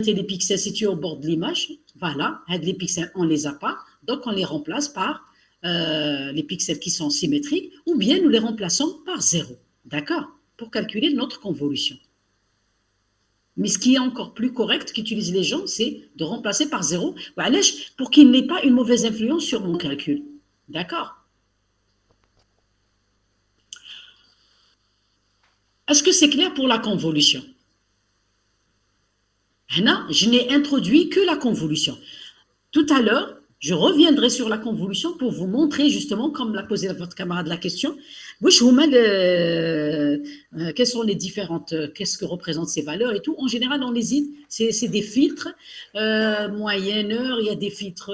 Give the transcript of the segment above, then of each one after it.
les pixels situés au bord de l'image, voilà, les pixels, on ne les a pas, donc on les remplace par les pixels qui sont symétriques, ou bien nous les remplaçons par 0, d'accord, pour calculer notre convolution. Mais ce qui est encore plus correct qu'utilisent les gens, c'est de remplacer par 0, pour qu'il n'ait pas une mauvaise influence sur mon calcul, d'accord. Est-ce que c'est clair pour la convolution? Je n'ai introduit que la convolution. Tout à l'heure, je reviendrai sur la convolution pour vous montrer justement, comme l'a posé votre camarade la question, quelles sont les différentes, qu'est-ce que représentent ces valeurs et tout. En général, on les c'est des filtres, moyenne heure, il y a des filtres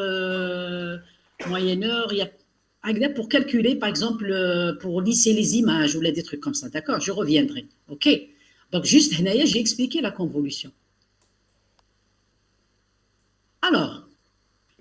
moyenne heure, il y a pour calculer, par exemple, pour lisser les images ou des trucs comme ça. D'accord, je reviendrai. OK. Donc, juste, j'ai expliqué la convolution. Alors,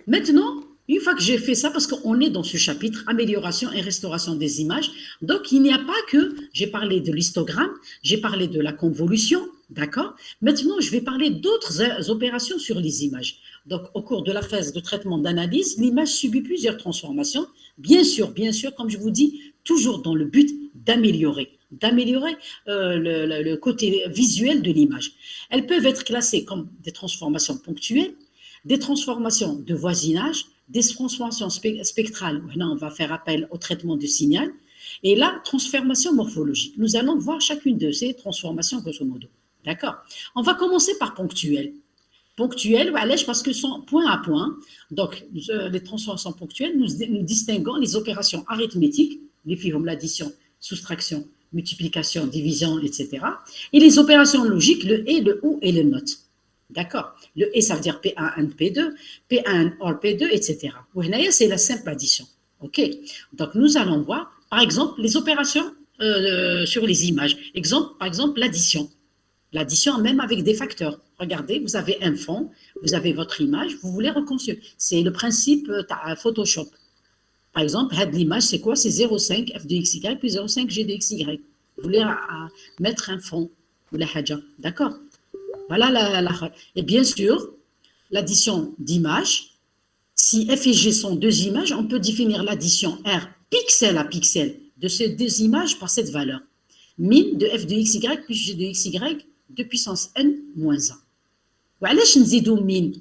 maintenant, une fois que j'ai fait ça, parce qu'on est dans ce chapitre amélioration et restauration des images, donc il n'y a pas que, j'ai parlé de l'histogramme, j'ai parlé de la convolution, d'accord. Maintenant, je vais parler d'autres opérations sur les images. Donc, au cours de la phase de traitement d'analyse, l'image subit plusieurs transformations, bien sûr, comme je vous dis, toujours dans le but d'améliorer le côté visuel de l'image. Elles peuvent être classées comme des transformations ponctuelles, des transformations de voisinage, des transformations spectrales, où on va faire appel au traitement du signal, et la transformation morphologique. Nous allons voir chacune de ces transformations, grosso modo. D'accord. On va commencer par ponctuel. Ponctuel, parce que sont point à point. Donc, les transformations ponctuelles, nous distinguons les opérations arithmétiques, les filles comme l'addition, soustraction, multiplication, division, etc. Et les opérations logiques, le et, le ou et le not. D'accord. Le et, ça veut dire P1, P2, P1 or P2, etc. C'est la simple addition. OK. Donc, nous allons voir, par exemple, les opérations sur les images. Par exemple, l'addition. L'addition, même avec des facteurs. Regardez, vous avez un fond, vous avez votre image, vous voulez reconstruire. C'est le principe Photoshop. Par exemple, l'image, c'est quoi? C'est 0,5 f de xy plus 0,5 g de xy. Vous voulez mettre un fond, ou la haja. D'accord. Voilà et bien sûr, l'addition d'images. Si f et g sont deux images, on peut définir l'addition R pixel à pixel de ces deux images par cette valeur. Min de f de xy plus g de xy de puissance n moins 1. وعلاش نزيدو min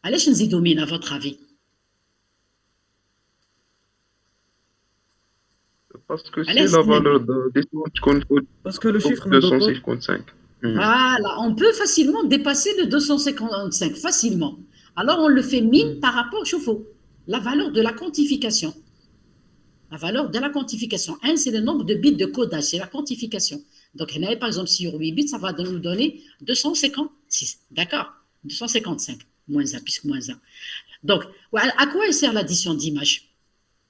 علاش نزيدو min à votre avis? Parce que c'est la valeur de descente qu'on faut. Parce que le chiffre ne 255. Voilà, on peut facilement dépasser le 255, facilement. Alors on le fait min par rapport au la valeur de la quantification. La valeur de la quantification. 1, c'est le nombre de bits de codage, c'est la quantification. Donc, par exemple, sur 8 bits, ça va nous donner 256. D'accord? 255, moins 1, puisque moins 1. Donc, à quoi elle sert l'addition d'images?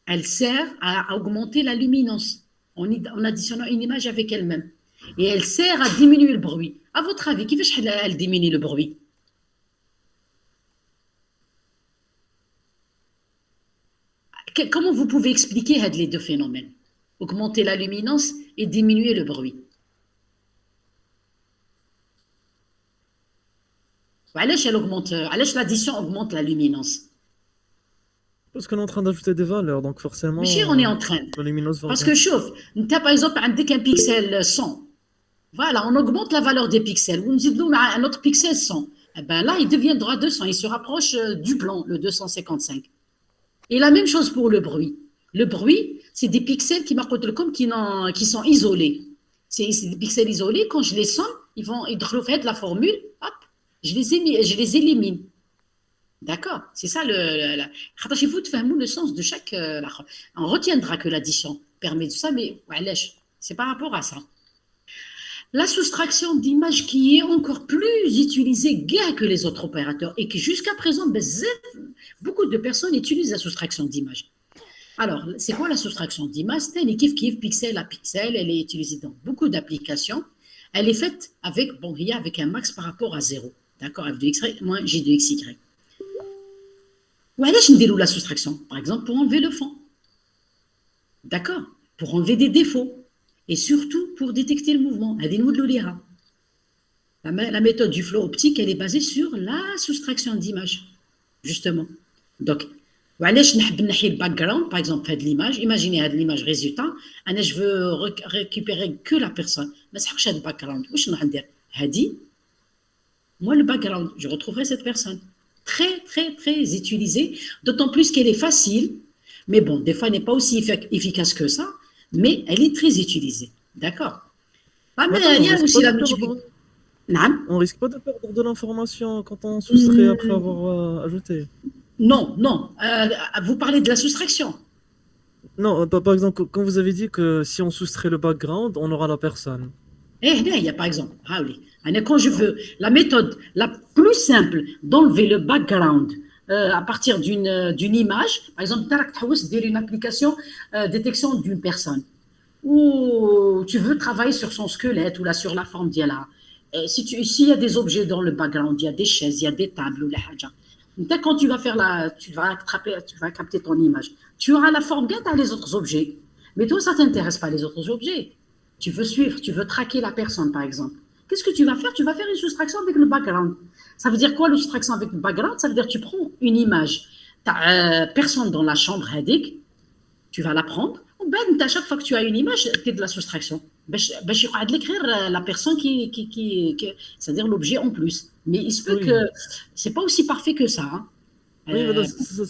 Elle sert à augmenter la luminance en additionnant une image avec elle-même. Et elle sert à diminuer le bruit. À votre avis, qui fait elle diminue le bruit? Comment vous pouvez expliquer les deux phénomènes? Augmenter la luminance et diminuer le bruit. L'addition augmente la luminance? Parce qu'on est en train d'ajouter des valeurs, donc forcément. On est en train. La luminance va. Parce que chauffe, tu as par exemple un pixel 100. Voilà, on augmente la valeur des pixels. Vous nous dites un autre pixel 100. Eh ben là, il deviendra 200. Il se rapproche du blanc, le 255. Et la même chose pour le bruit. Le bruit, c'est des pixels qui sont isolés. C'est des pixels isolés. Quand je les somme, ils reflètent la formule. Hop, je les élimine. D'accord. C'est ça le sens de chaque. On retiendra que l'addition permet de ça, mais c'est par rapport à ça. La soustraction d'images qui est encore plus utilisée que les autres opérateurs et que jusqu'à présent, beaucoup de personnes utilisent la soustraction d'images. Alors, c'est quoi la soustraction d'images? C'est une kiff pixel à pixel. Elle est utilisée dans beaucoup d'applications. Elle est faite avec un max par rapport à 0. D'accord? F de x moins g de xy. Ou alors, je déroule la soustraction. Par exemple, pour enlever le fond. D'accord? Pour enlever des défauts. Et surtout pour détecter le mouvement. هذه نودلوا ليها. La méthode du flow optique, elle est basée sur la soustraction d'image, justement. Donc, وعلاش نحب نحي le background, par exemple, هاد l'image, imaginez هاد l'image résultat, je veux récupérer que la personne. ما نسحقش هاد background. واش نروح ندير؟ هادي, moi le background, je retrouverai cette personne. Très, très, très utilisée, d'autant plus qu'elle est facile, mais bon, des fois, elle n'est pas aussi efficace que ça, mais elle est très utilisée. D'accord? Ah, mais il y a aussi la multiplication. On risque pas de perdre de l'information quand on soustrait après avoir ajouté. Non, non. Vous parlez de la soustraction. Non, par exemple, quand vous avez dit que si on soustrait le background, on aura la personne. Il y a par exemple, quand je veux la méthode la plus simple d'enlever le background à partir d'une image, par exemple, tu as une application détection d'une personne, ou tu veux travailler sur son squelette ou là sur la forme d'Yala. S'il y a des objets dans le background, il y a des chaises, il y a des tables ou la haja. Quand tu vas faire tu vas capter ton image. Tu auras la forme, tu as les autres objets. Mais toi, ça ne t'intéresse pas les autres objets. Tu veux suivre, tu veux traquer la personne, par exemple. Qu'est-ce que tu vas faire? Tu vas faire une soustraction avec le background. Ça veut dire quoi, la soustraction avec le background? Ça veut dire que tu prends une image, tu as personne dans la chambre, tu vas la prendre. À chaque fois que tu as une image, tu es de la soustraction. L'écrire la personne c'est-à-dire l'objet en plus. Mais il se peut que c'est pas aussi parfait que ça. Hein. Oui,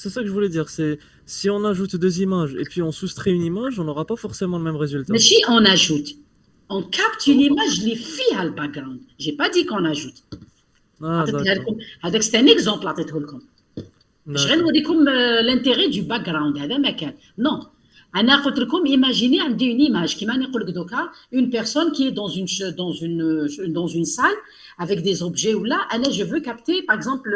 c'est ça que je voulais dire. C'est si on ajoute deux images et puis on soustrait une image, on n'aura pas forcément le même résultat. Mais si on ajoute, on capte une image, les filles à le background. J'ai pas dit qu'on ajoute. C'est un exemple. Je vais vous dire l'intérêt du background. Non. Imaginez une image qui une personne qui est dans une salle avec des objets où là, je veux capter par exemple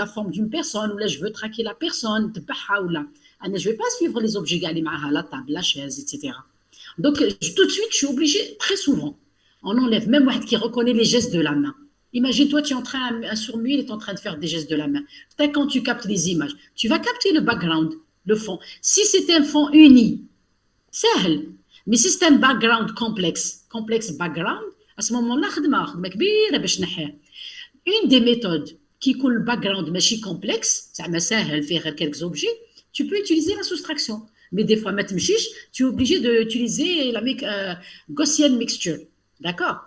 la forme d'une personne, ou là je veux traquer la personne, je ne vais pas suivre les objets la table, la chaise, etc. Donc tout de suite, je suis obligée, très souvent, on enlève même moi qui reconnaît les gestes de la main. Imagine-toi, tu es en train, un sourd-muet est en train de faire des gestes de la main. Peut-être quand tu captes les images, tu vas capter le background, le fond. Si c'est un fond uni, c'est simple. Mais si c'est un background complexe background, à ce moment-là, une des méthodes qui coule le background mais complexe, ça me sert faire quelques objets, tu peux utiliser la soustraction. Mais des fois, tu es obligé d'utiliser la Gaussian mixture. D'accord?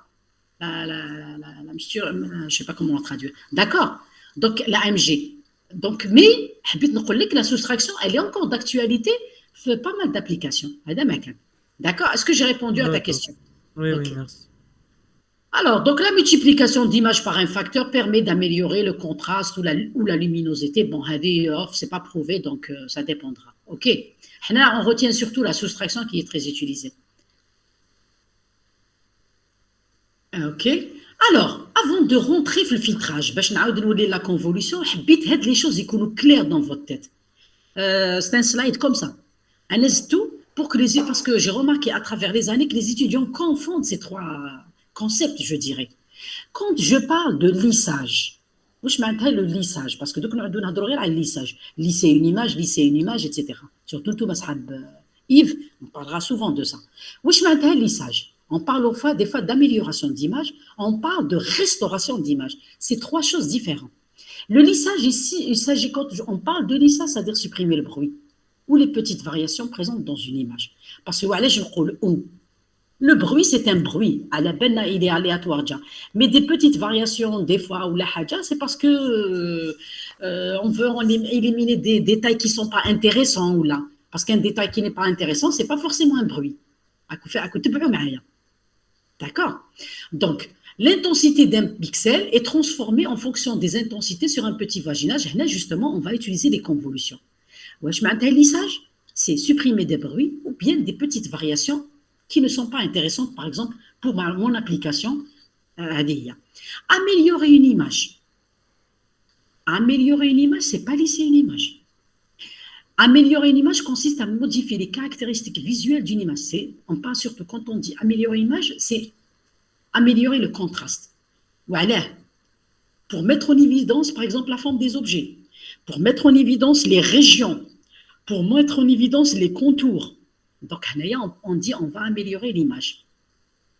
La mixture, je ne sais pas comment on traduit. D'accord? Donc, la AMG. Donc, mais, la soustraction, elle est encore d'actualité, fait pas mal d'applications. D'accord? Est-ce que j'ai répondu à ta question? Oui, okay. Oui, merci. Alors, donc la multiplication d'images par un facteur permet d'améliorer le contraste ou la luminosité. Bon, c'est pas prouvé, donc ça dépendra. OK. On retient surtout la soustraction qui est très utilisée. OK. Alors, avant de rentrer dans le filtrage, la convolution, les choses soient claires dans votre tête. C'est un slide comme ça. Tout pour que parce que j'ai remarqué à travers les années que les étudiants confondent ces trois concepts, je dirais. Quand je parle de lissage, je m'intéresse le lissage, parce que donc on a le lissage. Lisser une image, etc. Surtout tout Yves, on parlera souvent de ça. Je m'intéresse le lissage. On parle des fois d'amélioration d'image, on parle de restauration d'image. C'est trois choses différentes. Le lissage ici, il s'agit quand on parle de lissage, c'est-à-dire supprimer le bruit ou les petites variations présentes dans une image. Parce que le bruit, c'est un bruit. Il est aléatoire déjà. Mais des petites variations, des fois, ou la haja, c'est parce que on veut éliminer des détails qui ne sont pas intéressants. Ou là. Parce qu'un détail qui n'est pas intéressant, ce n'est pas forcément un bruit. D'accord? Donc, l'intensité d'un pixel est transformée en fonction des intensités sur un petit voisinage. Là, justement, on va utiliser les convolutions. Le lissage, c'est supprimer des bruits ou bien des petites variations qui ne sont pas intéressantes, par exemple, pour mon application. Améliorer une image. Améliorer une image, ce n'est pas lisser une image. Améliorer une image consiste à modifier les caractéristiques visuelles d'une image. On parle surtout quand on dit améliorer une image, c'est améliorer le contraste. Voilà. Pour mettre en évidence, par exemple, la forme des objets. Pour mettre en évidence les régions. Pour mettre en évidence les contours. Donc, on dit on va améliorer l'image.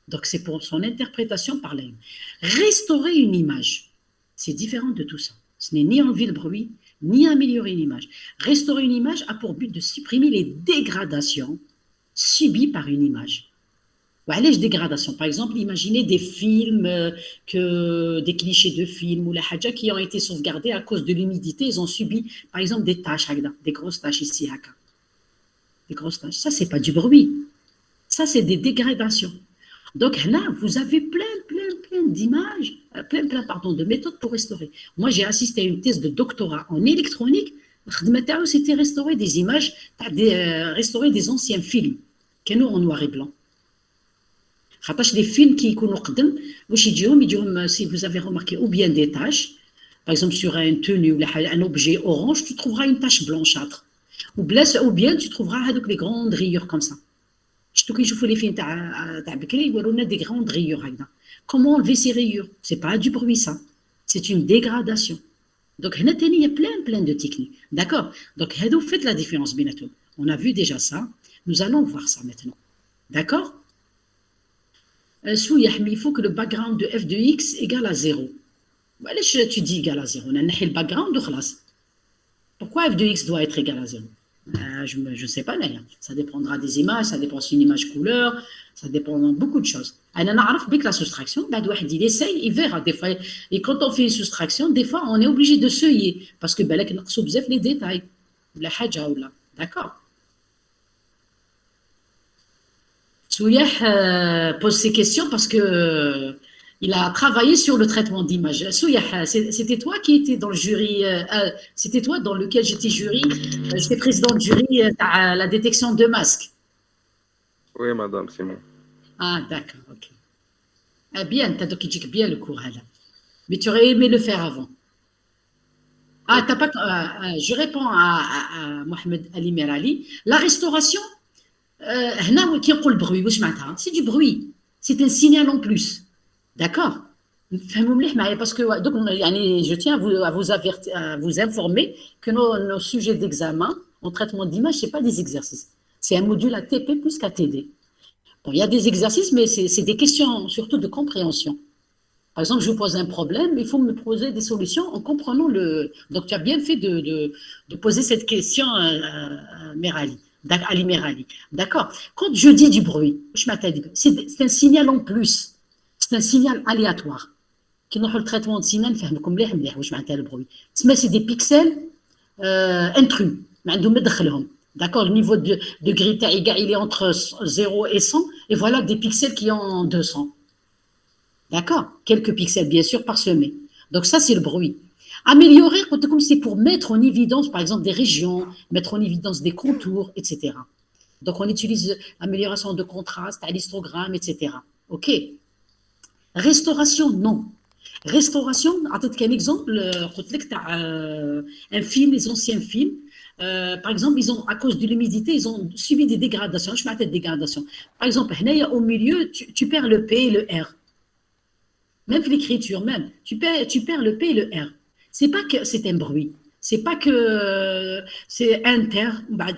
Donc, c'est pour son interprétation par l'œil. Restaurer une image, c'est différent de tout ça. Ce n'est ni enlever le bruit, ni améliorer une image. Restaurer une image a pour but de supprimer les dégradations subies par une image. وعلاش dégradation. Par exemple, imaginez des films, des clichés de films ou la haja qui ont été sauvegardés à cause de l'humidité, ils ont subi, par exemple, des taches, des grosses taches ici, des grosses taches. Ça, c'est pas du bruit. Ça, c'est des dégradations. Donc là, vous avez plein d'images, pardon, de méthodes pour restaurer. Moi, j'ai assisté à une thèse de doctorat en électronique. C'était restaurer des images, restaurer des anciens films, qui sont en noir et blanc. Les films qui si vous avez remarqué, ou bien des taches, par exemple sur une tenue ou un objet orange, tu trouveras une tache blanchâtre. Ou bien tu trouveras les grandes rayures comme ça. Je les films des grandes rayures. Comment enlever ces rayures? C'est pas du bruit, ça. C'est une dégradation. Donc, il y a plein de techniques. D'accord? Donc, vous faites la différence, Benatou. On a vu déjà ça. Nous allons voir ça maintenant. D'accord? Il faut que le background de f de x égale à 0. Tu dis égal à 0. On a le background de classe. Pourquoi f de x doit être égal à 0? Je ne sais pas, ça dépendra des images, ça dépend si une image couleur, ça dépend de beaucoup de choses. On a la soustraction, il essaye, il verra des fois. Et quand on fait une soustraction, des fois, on est obligé de seuiller parce que les détails. D'accord? Souyah pose ces questions parce que il a travaillé sur le traitement d'image. Souyah, c'était toi qui étais dans le jury, c'était toi dans lequel j'étais jury, j'étais président de jury à la détection de masques. Oui, madame, c'est moi. Ah, d'accord, ok. Ah, bien, t'as donc bien le cours, là. Mais tu aurais aimé le faire avant. Ah, t'as pas, je réponds à Mohamed Ali Merali. La restauration, c'est du bruit, c'est un signal en plus. D'accord? Parce que donc, je tiens à vous informer que nos sujets d'examen en traitement d'image, ce n'est pas des exercices. C'est un module ATP plus qu'ATD. Bon, il y a des exercices, mais c'est des questions surtout de compréhension. Par exemple, je vous pose un problème, il faut me poser des solutions en comprenant le. Donc, tu as bien fait de poser cette question à Merali. Ali Merali. D'accord? Quand je dis du bruit, c'est un signal en plus. C'est un signal aléatoire. Qui nous le traitement de signal, le bruit. C'est des pixels intrus. D'accord? Le niveau de gris il est entre 0 et 100. Et voilà des pixels qui ont 200. D'accord? Quelques pixels, bien sûr, parsemés. Donc, ça, c'est le bruit. Améliorer, c'est pour mettre en évidence, par exemple, des régions, mettre en évidence des contours, etc. Donc, on utilise amélioration de contraste, à l'histogramme, etc. OK? Restauration, non. Restauration, peut-être qu'un exemple, un film, les anciens films, par exemple, à cause de l'humidité, ils ont subi des dégradations. Je m'attends des dégradations. Par exemple, au milieu, tu perds le P et le R. Même l'écriture, même, tu perds le P et le R. C'est pas que c'est un bruit. C'est pas que c'est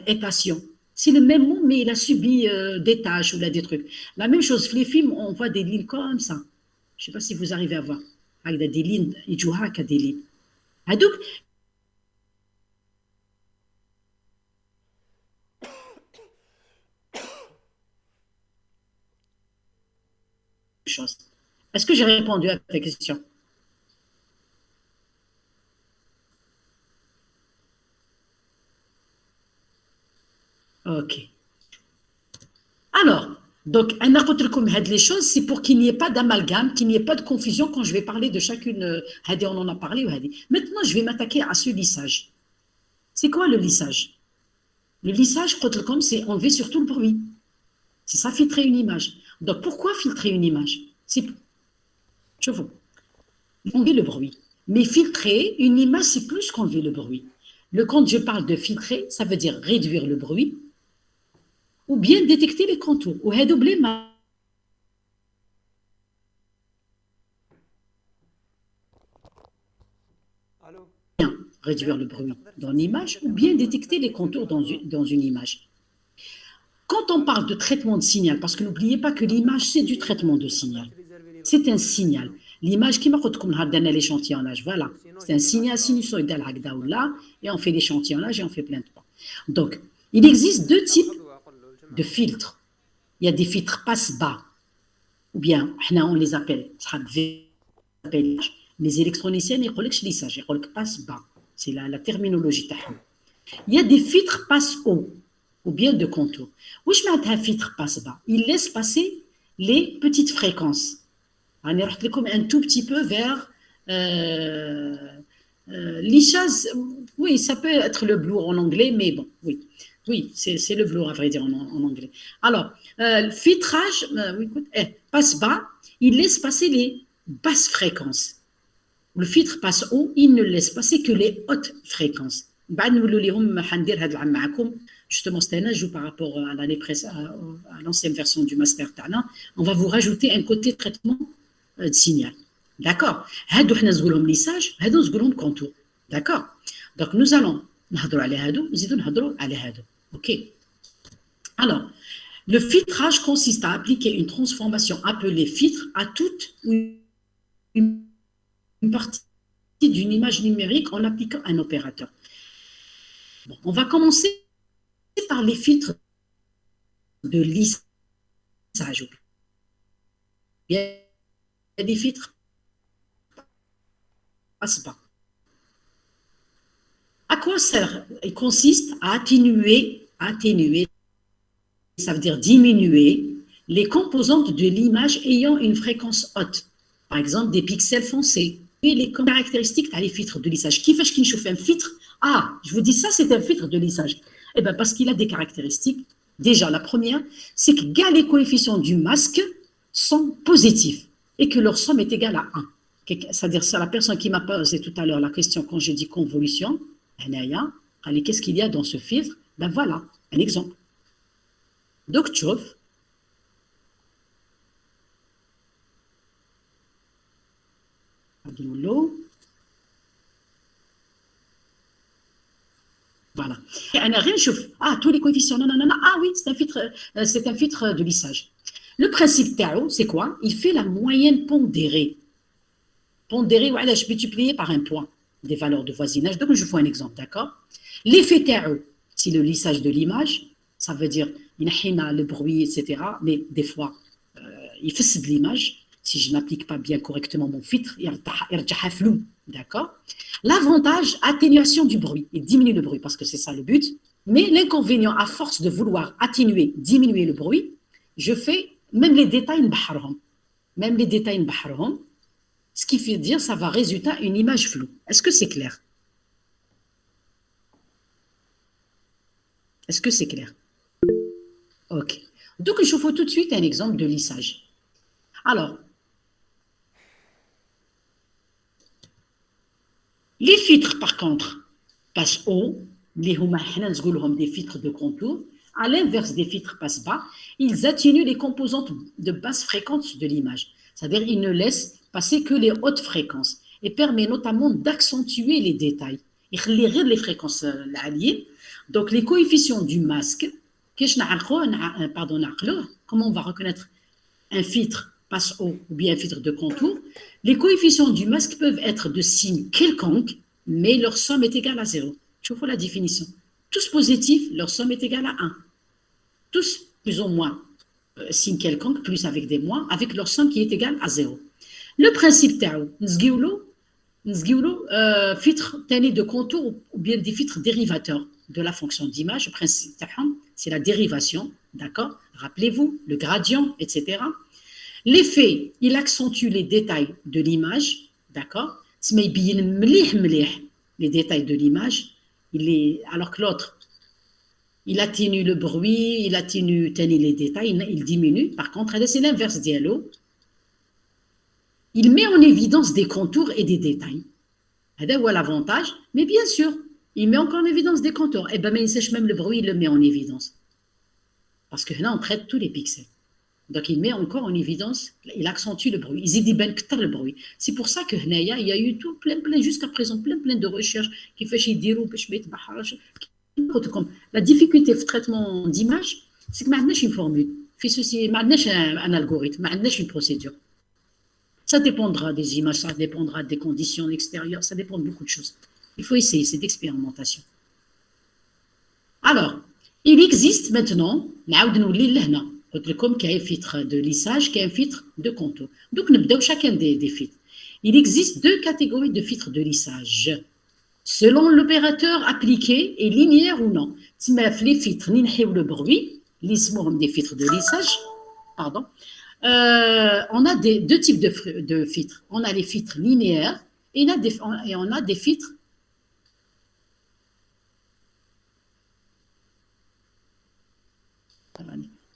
étation. C'est le même mot, mais il a subi des tâches ou là, des trucs. La même chose, les films, on voit des lignes comme ça. Je ne sais pas si vous arrivez à voir. Il y a des lignes, il joue à des lignes. Donc, chose. Est-ce que j'ai répondu à ta question? Ok. Alors, donc, les choses, c'est pour qu'il n'y ait pas d'amalgame, qu'il n'y ait pas de confusion quand je vais parler de chacune. On en a parlé. Maintenant, je vais m'attaquer à ce lissage. C'est quoi le lissage? Le lissage, c'est enlever surtout le bruit. C'est ça, filtrer une image. Donc, pourquoi filtrer une image? Je vois. Enlever le bruit. Mais filtrer une image, c'est plus qu'enlever le bruit. Quand je parle de filtrer, ça veut dire réduire le bruit ou bien détecter les contours. Ou doubler réduire le bruit dans l'image ou bien détecter les contours dans une image. Quand quand on parle de traitement de signal, parce que n'oubliez pas que l'image, c'est du traitement de signal. C'est un signal. L'image qui m'a dit comme l'échantillonnage, voilà. C'est un signal sinusoïdal là, et on fait l'échantillonnage et on fait plein de points. Donc, il existe deux types de filtres. Il y a des filtres passe-bas, ou bien on les appelle les électroniciens, ils disent lissage, ils disent passe-bas. C'est la terminologie. Il y a des filtres passe-haut, ou bien de contour. Où je mets un filtre passe-bas? Il laisse passer les petites fréquences. On est comme un tout petit peu vers lissage. Oui, ça peut être le blur en anglais, mais bon, oui. Oui, c'est le blur à vrai dire en anglais. Alors, filtrage, passe-bas, il laisse passer les basses fréquences. Le filtre passe haut, il ne laisse passer que les hautes fréquences. Justement, c'était un ajout par rapport à l'année précédente, à l'ancienne version du master Tana. On va vous rajouter un côté traitement de signal. D'accord? هادو حنا نزقولهم lissage, هادو نزقولهم contour. D'accord? Donc nous allons نهضروا على هادو, نزيدوا نهضروا على هادو. OK. Alors, le filtrage consiste à appliquer une transformation appelée filtre à toute une partie d'une image numérique en appliquant un opérateur. Bon, on va commencer par les filtres de lissage. Il y a des filtres passe-bas. À quoi sert? Il consiste à atténuer, ça veut dire diminuer les composantes de l'image ayant une fréquence haute. Par exemple, des pixels foncés. Et les caractéristiques, tu as les filtres de lissage. Qui fait que je fais un filtre? Ah, je vous dis ça, c'est un filtre de lissage. Eh bien, parce qu'il a des caractéristiques. Déjà, la première, c'est que les coefficients du masque sont positifs et que leur somme est égale à 1. C'est-à-dire, c'est la personne qui m'a posé tout à l'heure la question quand j'ai dit convolution. Allez, qu'est-ce qu'il y a dans ce filtre? Ben voilà, un exemple. Donc, tu vois, voilà. Et on a rien chauffe. Ah, tous les coefficients. Non. Ah oui, c'est un filtre de lissage. Le principe Tao, c'est quoi? Il fait la moyenne pondérée. Pondérée, voilà, je peux multiplier par un point des valeurs de voisinage. Donc, je vous fais un exemple, d'accord? L'effet Tao, c'est le lissage de l'image. Ça veut dire, il y a le bruit, etc. Mais des fois, il fait de l'image. Si je n'applique pas bien correctement mon filtre, il y flou, d'accord? L'avantage, atténuation du bruit. Il diminue le bruit parce que c'est ça le but. Mais l'inconvénient, à force de vouloir atténuer, diminuer le bruit, je fais même les détails ce qui fait dire ça va résulter une image floue. Est-ce que c'est clair? Est-ce que c'est clair? Ok. Donc, je vous fais tout de suite un exemple de lissage. Alors, les filtres, par contre, passent haut, des filtres de contour, à l'inverse des filtres passe bas, ils atténuent les composantes de basse fréquence de l'image. C'est-à-dire qu'ils ne laissent passer que les hautes fréquences et permet notamment d'accentuer les détails. Les fréquences alliées. Donc, les coefficients du masque, comment on va reconnaître un filtre passe haut ou bien un filtre de contour? Les coefficients du masque peuvent être de signe quelconque, mais leur somme est égale à 0. Je vous fais la définition. Tous positifs, leur somme est égale à 1. Tous plus ou moins signe quelconque, plus avec des moins, avec leur somme qui est égale à 0. Le principe Tao, filtre de contour ou bien des filtres dérivateurs de la fonction d'image. Le principe c'est la dérivation, d'accord? Rappelez-vous, le gradient, etc. L'effet, il accentue les détails de l'image, d'accord? Les détails de l'image, alors que l'autre, il atténue le bruit, il atténue les détails, il diminue. Par contre, c'est l'inverse dialogue. Il met en évidence des contours et des détails. C'est l'avantage, mais bien sûr, il met encore en évidence des contours. Et bien, mais il sèche même le bruit, il le met en évidence. Parce que là, on traite tous les pixels. Donc, il met encore en évidence, il accentue le bruit. Il dit ben le bruit. C'est pour ça que il y a eu tout plein, jusqu'à présent, plein de recherches qui fait chez Diro, la difficulté de traitement d'image, C'est que maintenant, j'ai une formule. Fait ceci, maintenant, j'ai un algorithme, maintenant, j'ai une procédure. Ça dépendra des images, ça dépendra des conditions extérieures, ça dépend de beaucoup de choses. Il faut essayer, c'est d'expérimentation. Alors, il existe maintenant, comme qu'il y a un filtre de lissage, qu'il y a un filtre de contour. Donc, nous avons chacun des filtres. Il existe deux catégories de filtres de lissage. Selon l'opérateur appliqué et linéaire ou non. Les filtres, le bruit, des filtres de lissage, pardon. On a deux types de filtres. On a les filtres linéaires et on a des filtres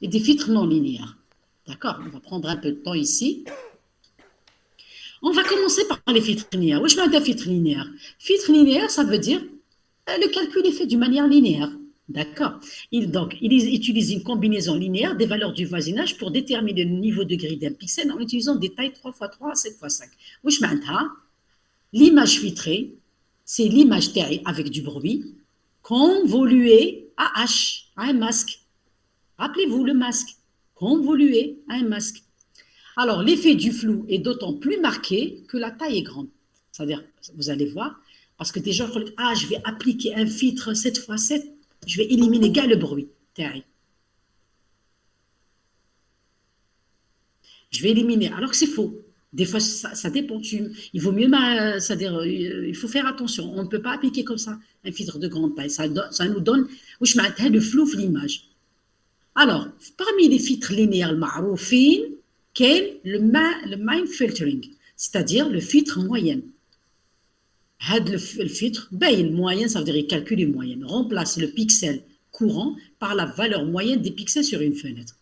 et des filtres non linéaires. D'accord? On va prendre un peu de temps ici. On va commencer par les filtres linéaires. Wesh ma'na filtre linéaire. Filtre linéaire, ça veut dire le calcul est fait d'une manière linéaire. D'accord. Donc, il utilise une combinaison linéaire des valeurs du voisinage pour déterminer le niveau de gris d'un pixel en utilisant des tailles 3x3, 7x5. Wesh ma'na l'image filtrée, c'est l'image avec du bruit convoluée à H, à un masque. Rappelez-vous le masque, convolué à un masque. Alors, l'effet du flou est d'autant plus marqué que la taille est grande. C'est-à-dire, vous allez voir, parce que déjà, je vais appliquer un filtre 7x7, je vais éliminer le bruit. Je vais éliminer, alors que c'est faux. Des fois, ça dépend. Il vaut mieux, c'est-à-dire, il faut faire attention. On ne peut pas appliquer comme ça un filtre de grande taille. Ça nous donne le flou de l'image. Alors, parmi les filtres linéaires معروفين كاين le mind filtering, c'est-à-dire le filtre moyenne. Le filtre باين moyenne, ça veut dire il calcule une moyenne. Remplace le pixel courant par la valeur moyenne des pixels sur une fenêtre.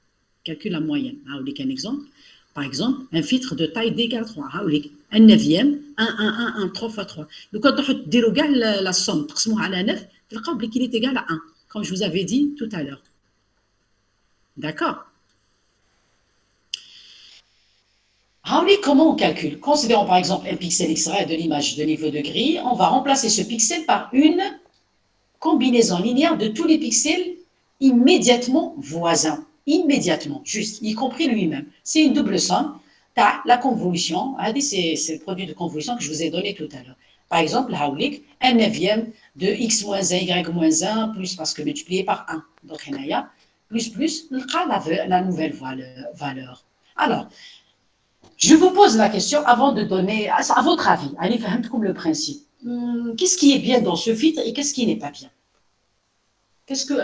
Calcule la moyenne. Un exemple. Par exemple, un filtre de taille d'égale 3. Un neuvième, 3 x 3. Donc, quand on dit la somme, à la 9, il est égal à 1, comme je vous avais dit tout à l'heure. D'accord. Comment on calcule? Considérons par exemple un pixel extrait de l'image de niveau de gris. On va remplacer ce pixel par une combinaison linéaire de tous les pixels immédiatement voisins. Immédiatement, juste, y compris lui-même. C'est une double somme. La convolution, c'est le produit de convolution que je vous ai donné tout à l'heure. Par exemple, un neuvième de x moins 1, y moins 1, plus parce que multiplié par 1. Donc, il y a plus, la nouvelle valeur. Alors, je vous pose la question avant de donner, à votre avis, allez faire comme le principe. Qu'est-ce qui est bien dans ce filtre et qu'est-ce qui n'est pas bien?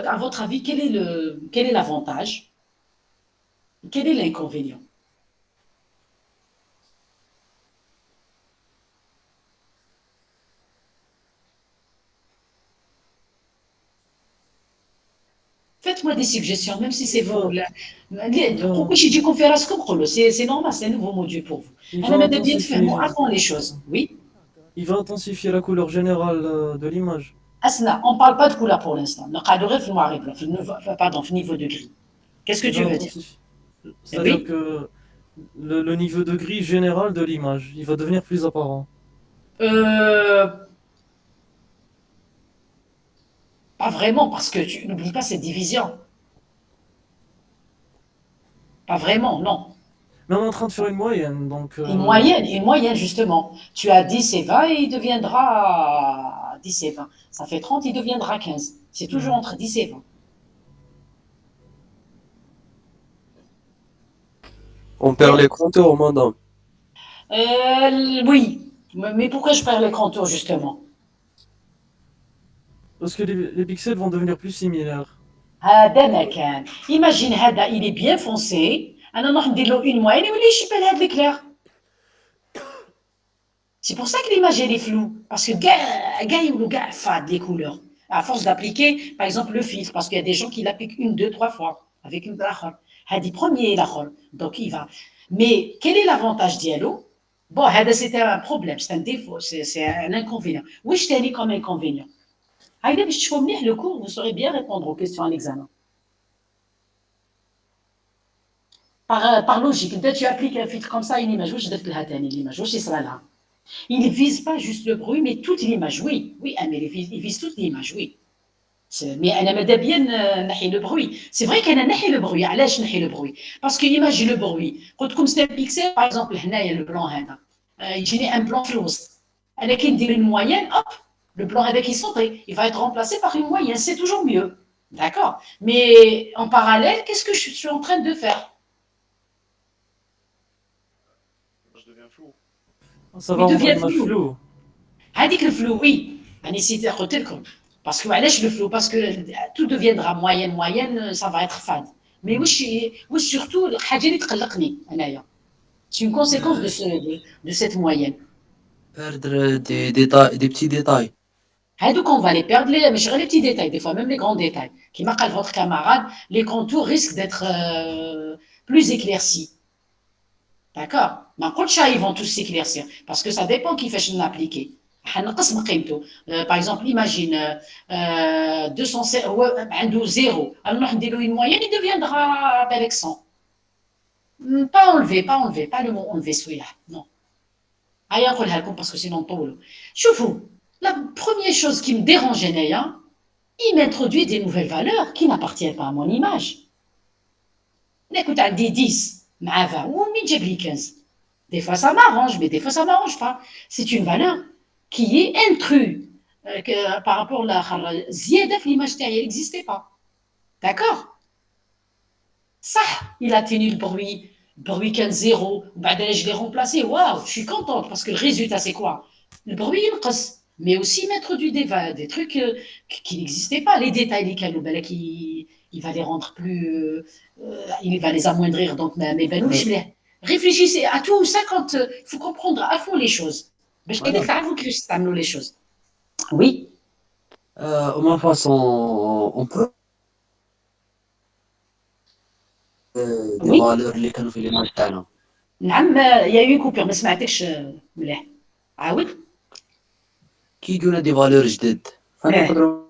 À votre avis, quel est l'avantage? Quel est l'inconvénient? Faites-moi des suggestions, même si c'est vous. Pourquoi j'ai dit conférence comme c'est normal, c'est un nouveau module pour vous. On a bien fait, avant les choses. Oui. Il va intensifier la couleur générale de l'image. Asna, on ne parle pas de couleur pour l'instant. Pardon, niveau de gris. Qu'est-ce que tu veux dire? C'est-à-dire que le niveau de gris général de l'image, il va devenir plus apparent. Pas vraiment, parce que tu n'oublies pas cette division. Pas vraiment, non. Mais on est en train de faire une moyenne, donc... Une moyenne, justement. Tu as 10 et 20 et il deviendra 10 et 20. Ça fait 30, il deviendra 15. C'est toujours entre 10 et 20. On perd les contours, madame. Oui. Mais pourquoi je perds les contours, justement? Parce que les pixels vont devenir plus similaires. Imagine, il est bien foncé. Alors, on va une moyenne et on va lui clair. C'est pour ça que l'image est floue. Parce que il fade les couleurs. À force d'appliquer, par exemple, le filtre. Parce qu'il y a des gens qui l'appliquent 1, 2, 3 fois. Avec une dachol. Hadi premier dachol. Donc, il va. Mais quel est l'avantage d'Yalo? Bon, c'était un problème. C'est un défaut. C'est un inconvénient. Oui, je t'ai dit comme inconvénient. Haïda, je te venir le cours, vous saurez bien répondre aux questions à l'examen. Par logique, dès que tu appliques un filtre comme ça à une image, il ne vise pas juste le bruit, mais toute l'image, oui. Oui, mais il vise toute l'image, oui. Mais انا ماذا بيا نحي le bruit. C'est vrai qu'انا نحي le bruit. علاش نحي le bruit? Parce que imagine le bruit. قلت لكم c'est un pixel par exemple هنايا le blanc هذا. يجيني un blanc في الوسط. انا كي ندير une moyenne, hop, le blanc هذا qui sauterait, il va être remplacé par une moyenne, c'est toujours mieux. D'accord? Mais en parallèle, qu'est-ce que je suis en train de faire? Ça va Il rendre devient l'image flou. floue. هذيك le flou, oui. نسيت قلت لكم. Parce que علاش le flou? Parce que tout deviendra moyenne, ça va être fade. Mais واش surtout الحاجة اللي تقلقني أنايا. C'est une conséquence de cette moyenne. Perdre des détails, des petits détails. Donc on va les perdre, mais les petits détails, des fois même les grands détails. Qui marquent votre camarade, les contours risquent d'être plus éclaircis. D'accord? Mais ils vont tous s'éclaircir parce que ça dépend qui fait l'appliquer. Par exemple, imagine 0, alors une moyenne, il deviendra avec 100. Pas enlever, pas le mot enlever, non. Parce que sinon, Choufou, la première chose qui me dérangeait, il m'introduit des nouvelles valeurs qui n'appartiennent pas à mon image. Écoute, à des 10, mais 20 ou 15. Des fois, ça m'arrange, mais des fois, ça ne m'arrange pas. C'est une valeur qui est intruse par rapport à la ziedef, l'image elle n'existait pas. D'accord? Ça, il a tenu le bruit 15-0, je l'ai remplacé, waouh, je suis contente parce que le résultat, c'est quoi? Le bruit, il casse. Mais aussi m'introduit des trucs qui n'existaient pas. Les détails, les canaux, il va les rendre plus. Il va les amoindrir. Donc, mes banouches, réfléchissez à tout ça quand il faut comprendre à fond les choses. Mais je Voilà. les choses. Oui. Au moins, façon, on peut. Des Oui. valeurs اللي كانوا في l'image تاعنا. نعم il y a eu une coupure ما سمعتكش مليح. عاود. كي يجونا دي فالور جدد فنقدروا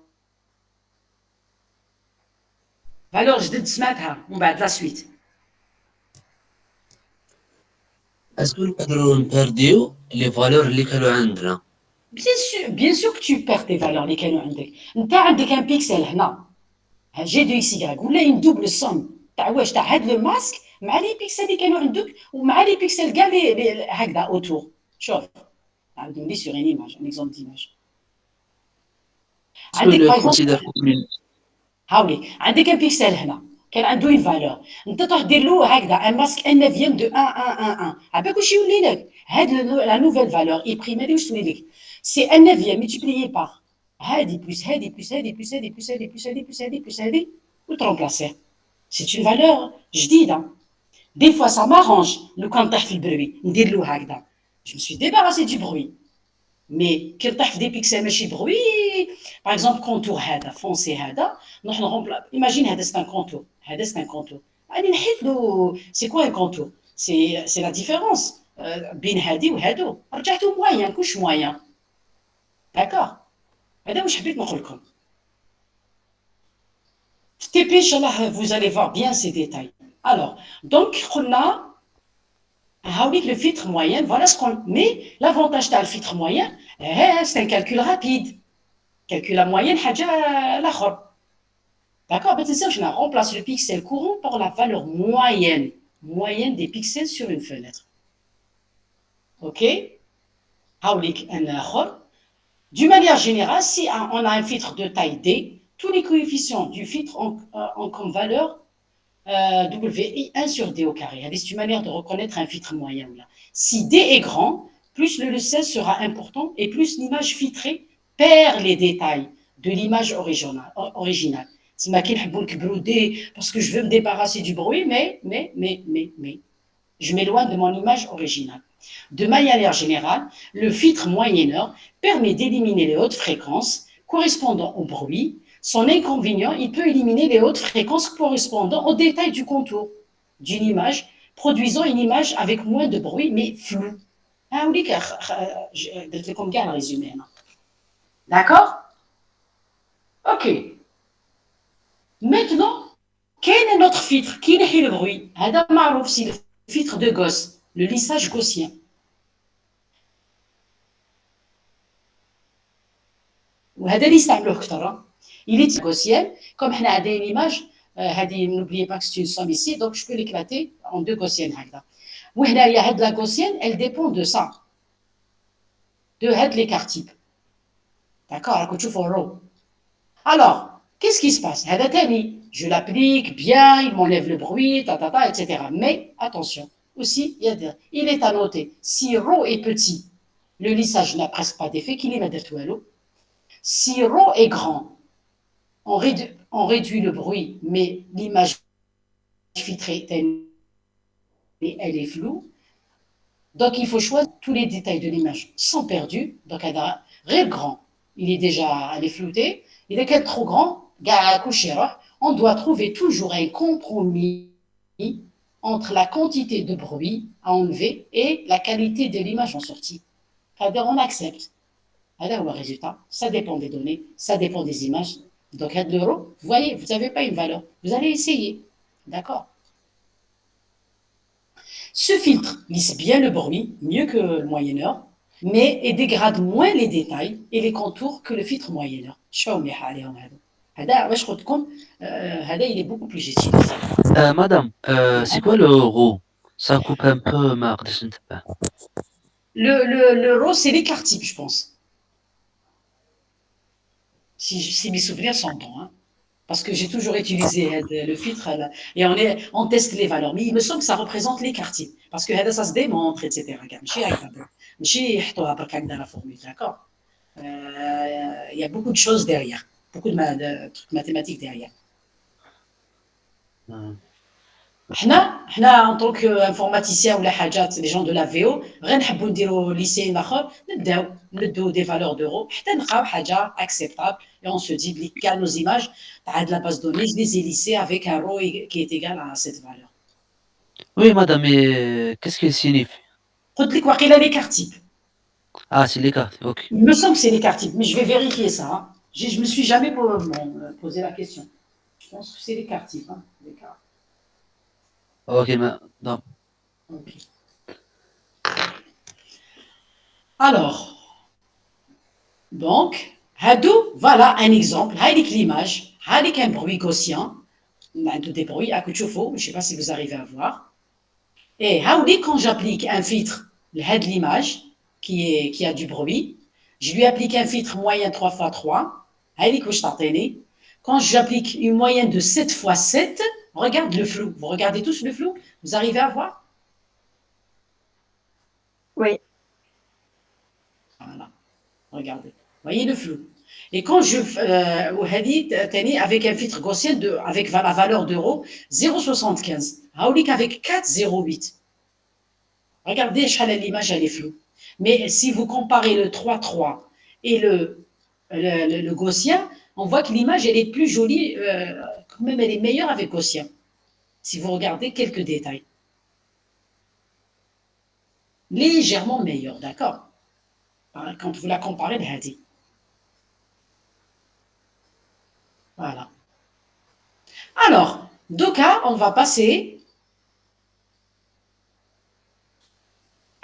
فالور جدد سمعتها ومن بعد لا سويت. اسكو نقدروا نبرديو لي فالور اللي كانوا عندنا. Bien sûr que tu perds tes valeurs اللي كانوا عندك. انت عندك un pixel هنا. G de x y ولا une double somme تاع واش تاع هاد لو ماسك مع لي بيكسل اللي كانوا عندك ومع لي بيكسل كاع لي هكذا اوتور. شوف نعاود ندير سور ان ايماج ان اكزومبل ديماج. عندك باغ هاولي عندك ان بيكسل هنا كان عنده اون فالور انت تروح دير له هكذا ان ماسك ان نيفيام دو 1 1 1 1 عباك واش يولي لك هاد لا نوفيل فالور اي بريم هادي واش تولي لك سي ان نيفيام ملتيبليي باغ هادي بلس هادي بلس هادي بلس هادي بلس هادي بلس هادي بلس هادي بلس هادي وترومبلاسيه. C'est une valeur جديدة. Des fois, ça m'arrange le quand t'as fait le bruit. ندير له هكذا. Je me suis débarrassé du bruit. Mais quand t'as fait des pixels ماشي bruit, par exemple contour هذا foncé هذا, نروح نرمبلا. Imagine هذا c'est un contour. هذا c'est un contour. أنا نحيد له. C'est quoi un contour? C'est la différence بين هذه وهذو. رجعته moyen, كلش moyen. D'accord? هذا واش حبيت نقول لكم. TP, Inch'Allah, vous allez voir bien ces détails. Alors, donc, on a le filtre moyen, voilà ce qu'on... Mais l'avantage de le filtre moyen, c'est un calcul rapide. Calcul à moyenne, d'accord? Mais c'est ça, je remplace le pixel courant par la valeur moyenne des pixels sur une fenêtre. OK? D'une manière générale, si on a un filtre de taille D, tous les coefficients du filtre ont comme valeur WI 1 sur D au carré. C'est une manière de reconnaître un filtre moyen. Si D est grand, plus le LCL sera important et plus l'image filtrée perd les détails de l'image originale. C'est ma qu'il y D parce que je veux me débarrasser du bruit, mais je m'éloigne de mon image originale. De manière générale, le filtre moyenneur permet d'éliminer les hautes fréquences correspondant au bruit. Son inconvénient, il peut éliminer les hautes fréquences correspondant aux détails du contour d'une image, produisant une image avec moins de bruit, mais floue. Ah oui, je comme bien le résumé. D'accord? Ok. Maintenant, quel est notre filtre? Qui est le bruit? C'est le filtre de Gauss, le lissage gaussien. وهذا اللي يستعملوه كثر Il est gaussien, comme on a une image, n'oubliez pas que c'est une somme ici, donc je peux l'éclater en deux gaussiennes. Oui, il y a la gaussienne, elle dépend de ça, de l'écart type. D'accord, alors, qu'est-ce qui se passe? Je l'applique bien, il m'enlève le bruit, etc. Mais attention, aussi, il est à noter, si ρ est petit, le lissage n'a presque pas d'effet, qu'il est madatuelo. Si ρ est grand, on réduit le bruit, mais l'image filtrée, elle est floue. Donc, il faut choisir tous les détails de l'image sans perdu. Donc, elle grand, il est déjà, elle est floutée. Il est trop grand, on doit trouver toujours un compromis entre la quantité de bruit à enlever et la qualité de l'image en sortie. C'est-à-dire, on accepte. Alors, le résultat, ça dépend des données, ça dépend des images. Donc, l'euro, vous voyez, vous n'avez pas une valeur. Vous allez essayer. D'accord? Ce filtre lisse bien le bruit, mieux que le moyenneur, mais il dégrade moins les détails et les contours que le filtre moyenneur. Il est beaucoup plus utilisé. Madame, c'est quoi le RAW? Ça coupe un peu, ما قدرتش نتبع. Le rose, c'est l'écart type, je pense. Si mes souvenirs sont bons. Hein. Parce que j'ai toujours utilisé le filtre et on teste les valeurs. Mais il me semble que ça représente l'écart type. Parce que ça se démontre, etc. La formule, d'accord. Il y a beaucoup de choses derrière. Beaucoup de trucs mathématiques derrière. حنا en tant qu'informaticien ولا حاجات les gens de la VO غير نحبوا نديروا lycée اخر نبداو des valeurs d'euros حتى نلقاو حاجه acceptable et on se dit بلي كاع nos images تاع la base de données je les ai lissées avec un rho qui est égal à cette valeur. Oui, madame, mais qu'est-ce qu'il signifie? قلت لك واقيلا l'écart type. Ah, c'est les cartes, ok. Il me semble que c'est l'écart type, mais je vais vérifier ça. Hein. Je me suis jamais posé la question. Je pense que c'est l'écart type. Hein, l'écart. Ok, mais non. Okay. Alors, donc, voilà un exemple. Avec l'image, avec un bruit gaussien, des bruits à je ne sais pas si vous arrivez à voir. Et quand j'applique un filtre, l'image qui a du bruit, je lui applique un filtre moyen 3x3. Quand j'applique une moyenne de 7x7, regarde le flou. Vous regardez tous le flou? Vous arrivez à voir? Oui. Voilà. Regardez. Voyez le flou. Et quand je avec un filtre gaussien avec la valeur d'euro 0,75, avec 4,08. Regardez, l'image elle est floue. Mais si vous comparez le 3,3 et le gaussien, on voit que l'image elle est plus jolie, quand même elle est meilleure avec gaussien. Si vous regardez quelques détails. Légèrement meilleure, d'accord? Quand vous la comparez de Hadi. Voilà. Alors, Doka, on va passer.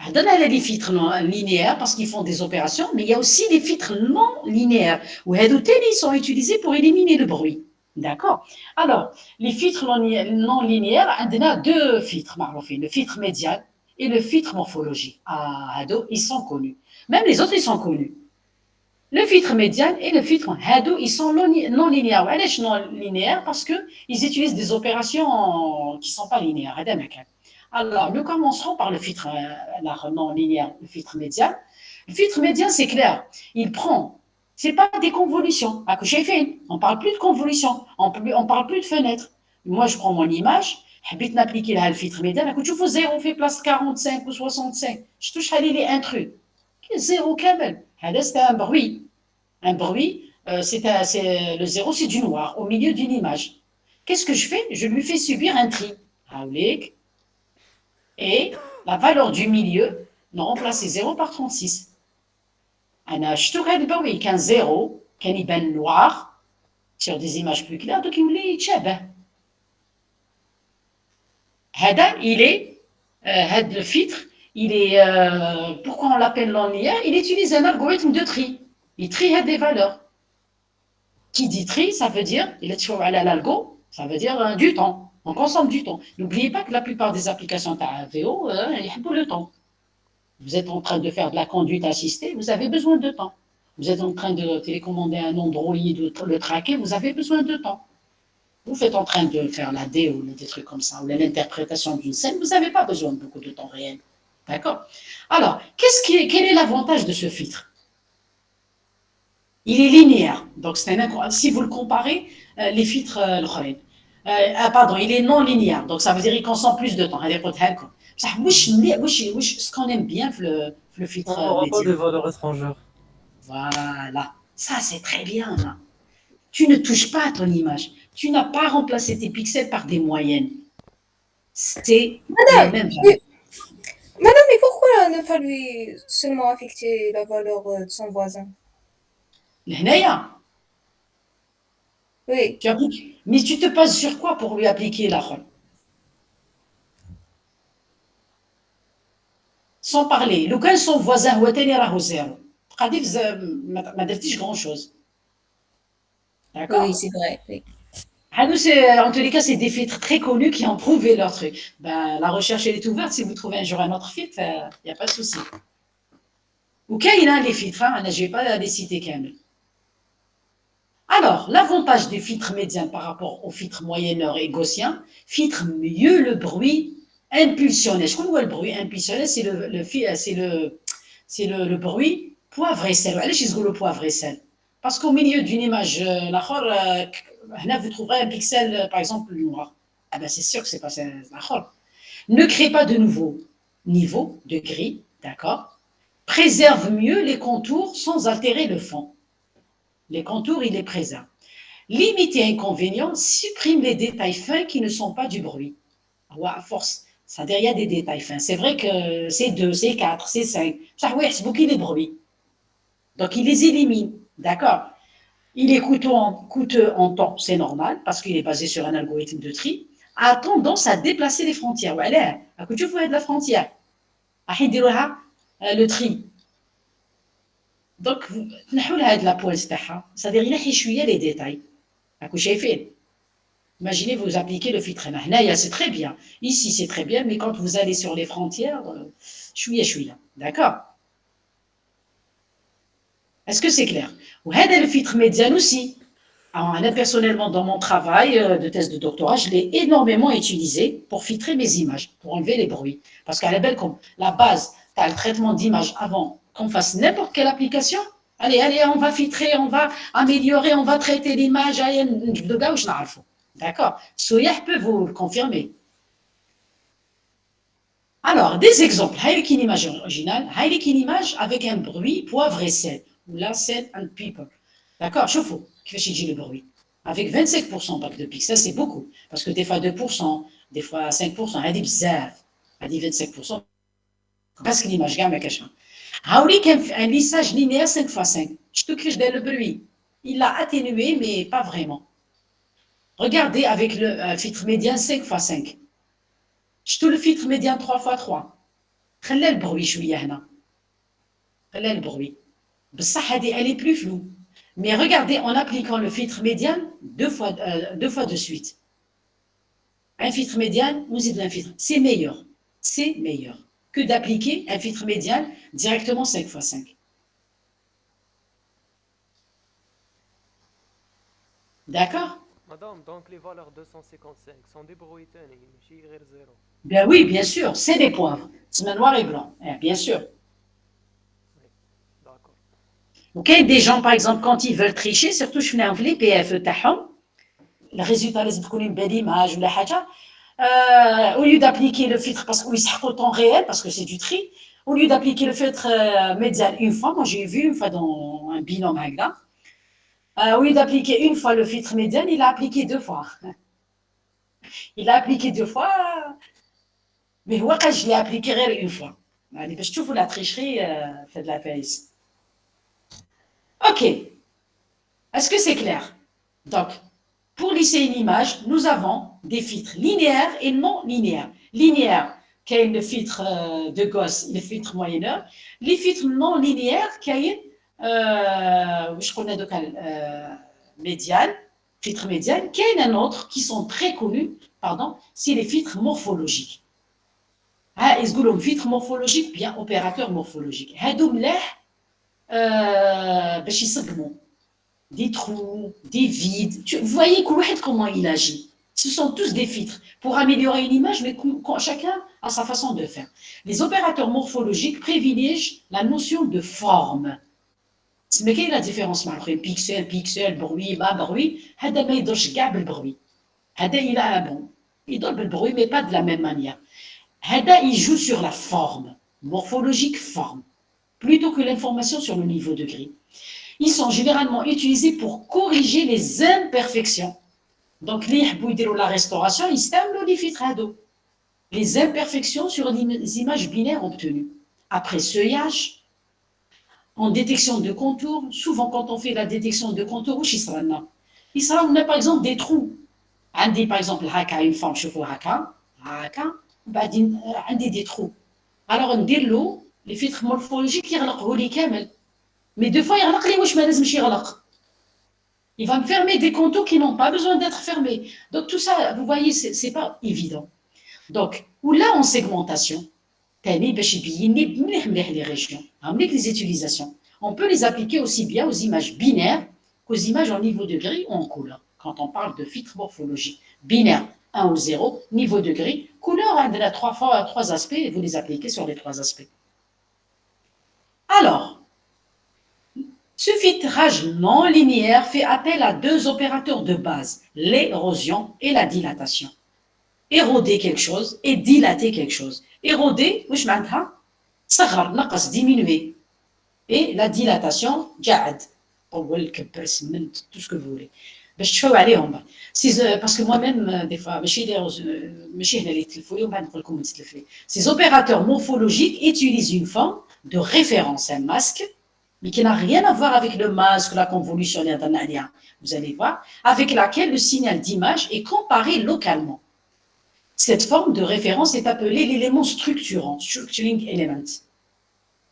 On a les filtres linéaires parce qu'ils font des opérations, mais il y a aussi des filtres non linéaires où ils sont utilisés pour éliminer le bruit. D'accord? Alors, les filtres non linéaires, on a deux filtres, le filtre médian et le filtre morphologie. Ils sont connus. Même les autres, ils sont connus. Le filtre médian et le filtre Hado, ils sont non linéaires. Non linéaires parce qu'ils utilisent des opérations qui ne sont pas linéaires. Alors, nous commencerons par le filtre non linéaire, le filtre médian. Le filtre médian, c'est clair. Il prend, ce n'est pas des convolutions. On ne parle plus de convolutions. On ne parle plus de fenêtres. Moi, je prends mon image. حبيت نابليكي لها الفيتر ميدان راكم تشوفوا زيرو في بلاصه 45 و 65 شفتوا شحال لي ان ترو زيرو كامل هذا c'est un bruit. Un bruit, le zéro, c'est du noir au milieu d'une image. Qu'est-ce que je fais? Je lui fais subir un tri. Et la valeur du milieu, on remplace 0 par 36. Je trouve qu'un zéro, qu'un iban noir, sur des images plus claires, donc il est tchabah. Le filtre, il est, pourquoi on l'appelle non linéaire? Il utilise un algorithme de tri. Il trie des valeurs. Qui dit tri, ça veut dire, il est toujours à l'algo, ça veut dire du temps. On consomme du temps. N'oubliez pas que la plupart des applications VO, il y a le temps. Vous êtes en train de faire de la conduite assistée, vous avez besoin de temps. Vous êtes en train de télécommander un Android, de le traquer, vous avez besoin de temps. Vous êtes en train de faire la D ou des trucs comme ça, ou l'interprétation d'une scène, vous n'avez pas besoin de beaucoup de temps réel. D'accord? Alors, quel est l'avantage de ce filtre? Il est linéaire. Donc, si vous le comparez, les filtres, pardon, il est non linéaire. Donc, ça veut dire qu'il consomme plus de temps. Ce qu'on aime bien, le filtre On n'aura pas média. des valeurs étrangères. Voilà. Ça, c'est très bien. Là. Tu ne touches pas à ton image. Tu n'as pas remplacé tes pixels par des moyennes. C'est les Madame, mêmes oui. valeurs. Madame, mais pourquoi ne pas lui seulement affecter la valeur de son voisin? L'hénéa, Oui, tu appliques. Mais tu te bases sur quoi pour lui appliquer la rôle? Sans parler. Le cas son voisin هو تاني راهو زيرو. قاعدين ما درتيش grand chose. oui, D'accord? c'est vrai. Oui. En tous les cas, c'est des filtres très connus qui ont prouvé leur truc. Ben, la recherche, elle est ouverte. Si vous trouvez un jour un autre filtre, il n'y a pas de souci. Ou il y a les filtres, hein, je ne vais pas les citer quand même. Alors, l'avantage des filtres médians par rapport aux filtres moyenneurs et gaussiens, filtre mieux le bruit impulsionné. Je crois que le bruit impulsionné, c'est le bruit poivre et sel. Allez, je le poivre et sel. Parce qu'au milieu d'une image, là, vous trouverez un pixel, par exemple, noir. Ah ben, c'est sûr que c'est pas ça. Ne crée pas de nouveaux niveaux de gris, d'accord? Préserve mieux les contours sans altérer le fond. Les contours, il les préserve. Limiter inconvénient, supprime les détails fins qui ne sont pas du bruit. À force, c'est-à-dire il y a des détails fins. C'est vrai que c'est 2, c'est 4, c'est 5. Ça, oui, c'est beaucoup de bruit. Donc, il les élimine. D'accord? Il est coûteux en temps, c'est normal, parce qu'il est basé sur un algorithme de tri, a tendance à déplacer les frontières. Voilà, à coup de de la frontière. Le tri. Donc, نحو لهاد la pointe تاعها, c'est-à-dire ينحي شويه les détails. راكو شايفين. Imaginez, vous appliquez le filtre هنايا, c'est très bien. Ici, c'est très bien, mais quand vous allez sur les frontières, شويه. D'accord? Est-ce que c'est clair? وهذا le filtre médian aussi. Alors, personnellement, dans mon travail de thèse de doctorat, je l'ai énormément utilisé pour filtrer mes images, pour enlever les bruits. Parce qu'à la belle, comme la base, tu as le traitement d'image avant qu'on fasse n'importe quelle application. Allez, on va filtrer, on va améliorer, on va traiter l'image. D'accord? Soyah peut vous le confirmer. Alors, des exemples. Haylik une image originale, haylik une image avec un bruit poivre et sel. Ou là, sel and people. D'accord? Chauffe-vous. Qui fait le bruit? Avec 25% de pixels, c'est beaucoup. Parce que des fois 2%, des fois 5%, elle dit bzaf. Elle dit 25%. Parce que l'image gamme est cachée. Haylik un lissage linéaire 5x5. Je te crie le bruit. Il l'a atténué, mais pas vraiment. Regardez avec le filtre médian 5x5. Je te le filtre médian 3x3. خلي البروي شويه هنا. خلي البروي. بصح هذه elle est plus floue. Mais regardez en appliquant le filtre médian deux fois de suite. Un filtre médian, nous un filtre, c'est meilleur. C'est meilleur que d'appliquer un filtre médian directement 5x5. D'accord? Madame, donc les valeurs 255 sont des bruits tannés, ماشي غير zéro. Ben oui, bien sûr, c'est des poivres. C'est noir et blanc, bien sûr. Oui, d'accord. Ok, des gens, par exemple, quand ils veulent tricher, surtout je fais un PFE تاعهم, le résultat لازم تكون une belle image ولا حاجة. Au lieu d'appliquer le filtre parce qu'il s'est au temps réel, parce que c'est du tri, au lieu d'appliquer le filtre médian une fois, moi j'ai vu une fois dans un binôme avec là, au lieu d'appliquer une fois le filtre médian, il a appliqué deux fois. Il a appliqué deux fois, mais je l'ai appliqué une fois. Je trouve la tricherie fait de la paix. Ok. Est-ce que c'est clair? Donc, pour lisser une image, nous avons des filtres linéaires et non linéaires. Linéaire, qui est le filtre de Gauss, le filtre moyenneur. Les filtres non linéaires, qui est, je connais donc, médiane, filtre médiane, qu'il y en a un autre qui sont très connus, pardon, c'est les filtres morphologiques. Ils disent filtre morphologique, bien opérateur morphologique. هادو ملاح باش يصقموا des trous, des vides. Vous voyez comment il agit. Ce sont tous des filtres pour améliorer une image, mais chacun a sa façon de faire. Les opérateurs morphologiques privilégient la notion de forme. C'est quelle est la différence entre pixel, bruit, bas bruit. هذا ما يدورش كاع بالبruit. هذا il donne le bruit, mais pas de la même manière. هذا il joue sur la forme, morphologique forme, plutôt que l'information sur le niveau de gris. Ils sont généralement utilisés pour corriger les imperfections. Donc, la restauration, ils stimulent les filtres à dos. Les imperfections sur les images binaires obtenues. Après seuillage, en détection de contours, souvent quand on fait la détection de contours, on a par exemple des trous. Par exemple, une forme, je vois des trous. Alors, on dit les filtres morphologiques, mais deux fois, il va me fermer des contours qui n'ont pas besoin d'être fermés. Donc, tout ça, vous voyez, ce n'est pas évident. Donc, ou là, en segmentation, les régions, les utilisations. On peut les appliquer aussi bien aux images binaires qu'aux images en niveau de gris ou en couleur. Quand on parle de filtre morphologique, binaire 1 ou 0, niveau de gris, couleur, trois aspects, et vous les appliquez sur les trois aspects. Alors, ce filtrage non linéaire fait appel à deux opérateurs de base, l'érosion et la dilatation. Éroder quelque chose et dilater quelque chose. Éroder, diminuer. Et la dilatation, tout ce que vous voulez. Parce que moi-même, des fois, ces opérateurs morphologiques utilisent une forme de référence, un masque, mais qui n'a rien à voir avec le masque, la convolution, vous allez voir, avec laquelle le signal d'image est comparé localement. Cette forme de référence est appelée l'élément structurant, structuring element.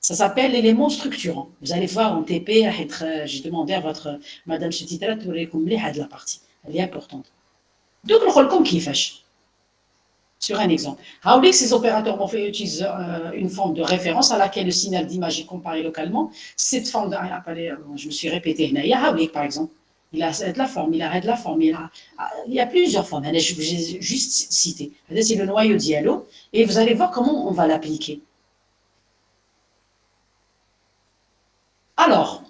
Ça s'appelle l'élément structurant. Vous allez voir en TP, j'ai demandé à votre madame Chetitra de la partie. Elle est importante. Donc, le rôle comme qui fâche. Sur un exemple. Raouli, ces opérateurs morphologiques utilisent une forme de référence à laquelle le signal d'image est comparé localement. Cette forme, je me suis répété, Raouli, par exemple, il a de la forme, il y a plusieurs formes. Je vous ai juste cité. C'est le noyau diallo, et vous allez voir comment on va l'appliquer. Alors,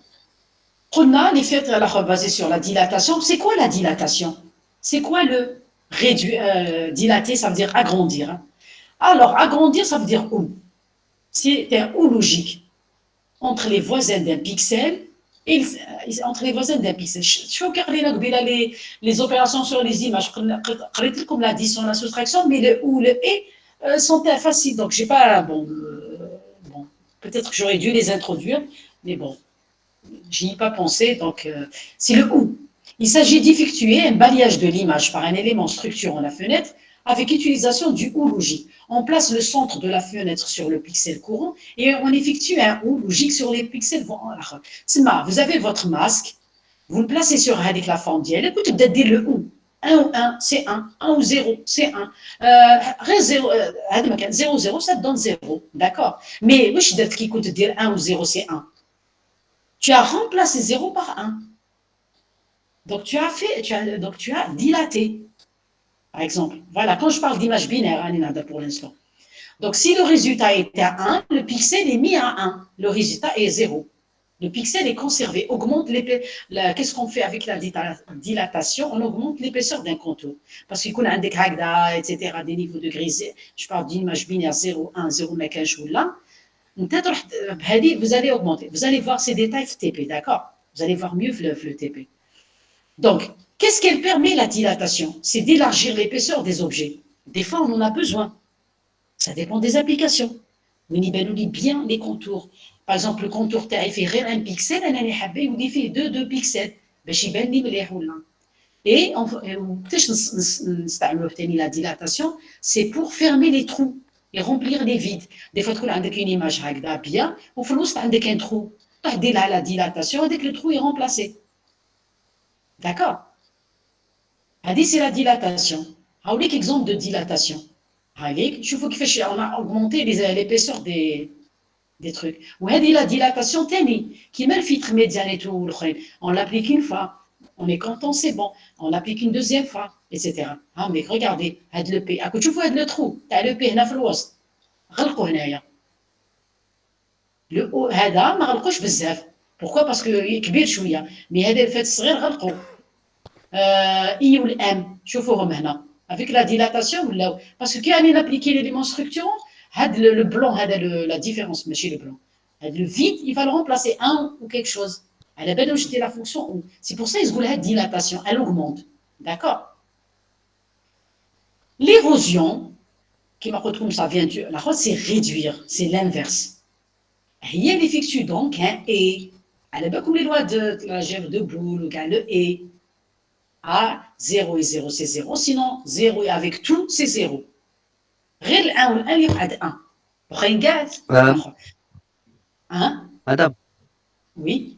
on a les faits basés sur la dilatation. C'est quoi la dilatation? C'est quoi le dilater, ça veut dire agrandir. Alors, agrandir, ça veut dire où? C'est un ou logique entre les voisins d'un pixel et entre les voisins d'un pixel. Je vais les opérations sur les images, comme l'addition, la soustraction, mais le ou, le et sont faciles. Donc, je n'ai pas. Peut-être que j'aurais dû les introduire, mais bon, je n'y ai pas pensé. Donc, c'est le ou. Il s'agit d'effectuer un balayage de l'image par un élément structurant la fenêtre avec utilisation du ou logique. On place le centre de la fenêtre sur le pixel courant et on effectue un ou logique sur les pixels. Vous avez votre masque, vous le placez sur avec la forme d'IL, écoutez, vous dire le ou. 1 ou 1, c'est 1. 1 ou 0, c'est 1. 0, 0, ça te donne 0. D'accord? Mais, oui, je dis qu'il coûte dire 1 ou 0, c'est 1. Tu as remplacé 0 par 1. Donc, tu as dilaté, par exemple. Voilà, quand je parle d'image binaire, pour l'instant. Donc, si le résultat était à 1, le pixel est mis à 1. Le résultat est 0. Le pixel est conservé. Qu'est-ce qu'on fait avec la dilatation? On augmente l'épaisseur d'un contour. Parce qu'il y a des Hagda, etc., des niveaux de gris. Je parle d'une image binaire 0, 1, 0, mais là. Vous allez augmenter. Vous allez voir ces détails TP, d'accord? Vous allez voir mieux le TP. Donc, qu'est-ce qu'elle permet, la dilatation? C'est d'élargir l'épaisseur des objets. Des fois, on en a besoin. Ça dépend des applications. On lit bien les contours. Par exemple, le contour TF est un pixel, il fait 2 pixels. Et la dilatation, c'est pour fermer les trous et remplir les vides. Des fois, tu as une image bien, ou tu as un trou. Tu as la dilatation, dès que le trou est remplacé. D'accord. C'est la dilatation. Haoulek exemple de dilatation. Je faut qu'on a augmenté l'épaisseur des trucs. Ou la dilatation teni, qui met le filtre médian et tout, on l'applique une fois, on est content, c'est bon, on l'applique une deuxième fois, etc. Ah, mais regardez, le P, à côté, tu vois le trou, tu as le P, هنا في الوسط, غلقوا هنايا. Le haut, هذا ما غلقوش بزاف. Pourquoi? Parce que كبير شوية, mais هذا الفات الصغير غلقوا. I ou le M, شوفوهم هنا. Avec la dilatation, parce que quand on applique l'élément structurant, le blanc, la différence, mais chez le blanc. Le vide, il va le remplacer un ou quelque chose. Elle a bien jeté la fonction ou. C'est pour ça qu'ils disent la dilatation, elle augmente. D'accord. L'érosion, qui m'a retrouvé ça vient de la c'est réduire, c'est l'inverse. Il y a l'effectue donc un et. Elle est pas comme les lois de la gève de boule ou le et. À 0 et 0, c'est 0. Sinon, 0 et avec tout, c'est 0. غير 1 و 1 يقعد 1. بغا gaz. Hein? Madame, Oui.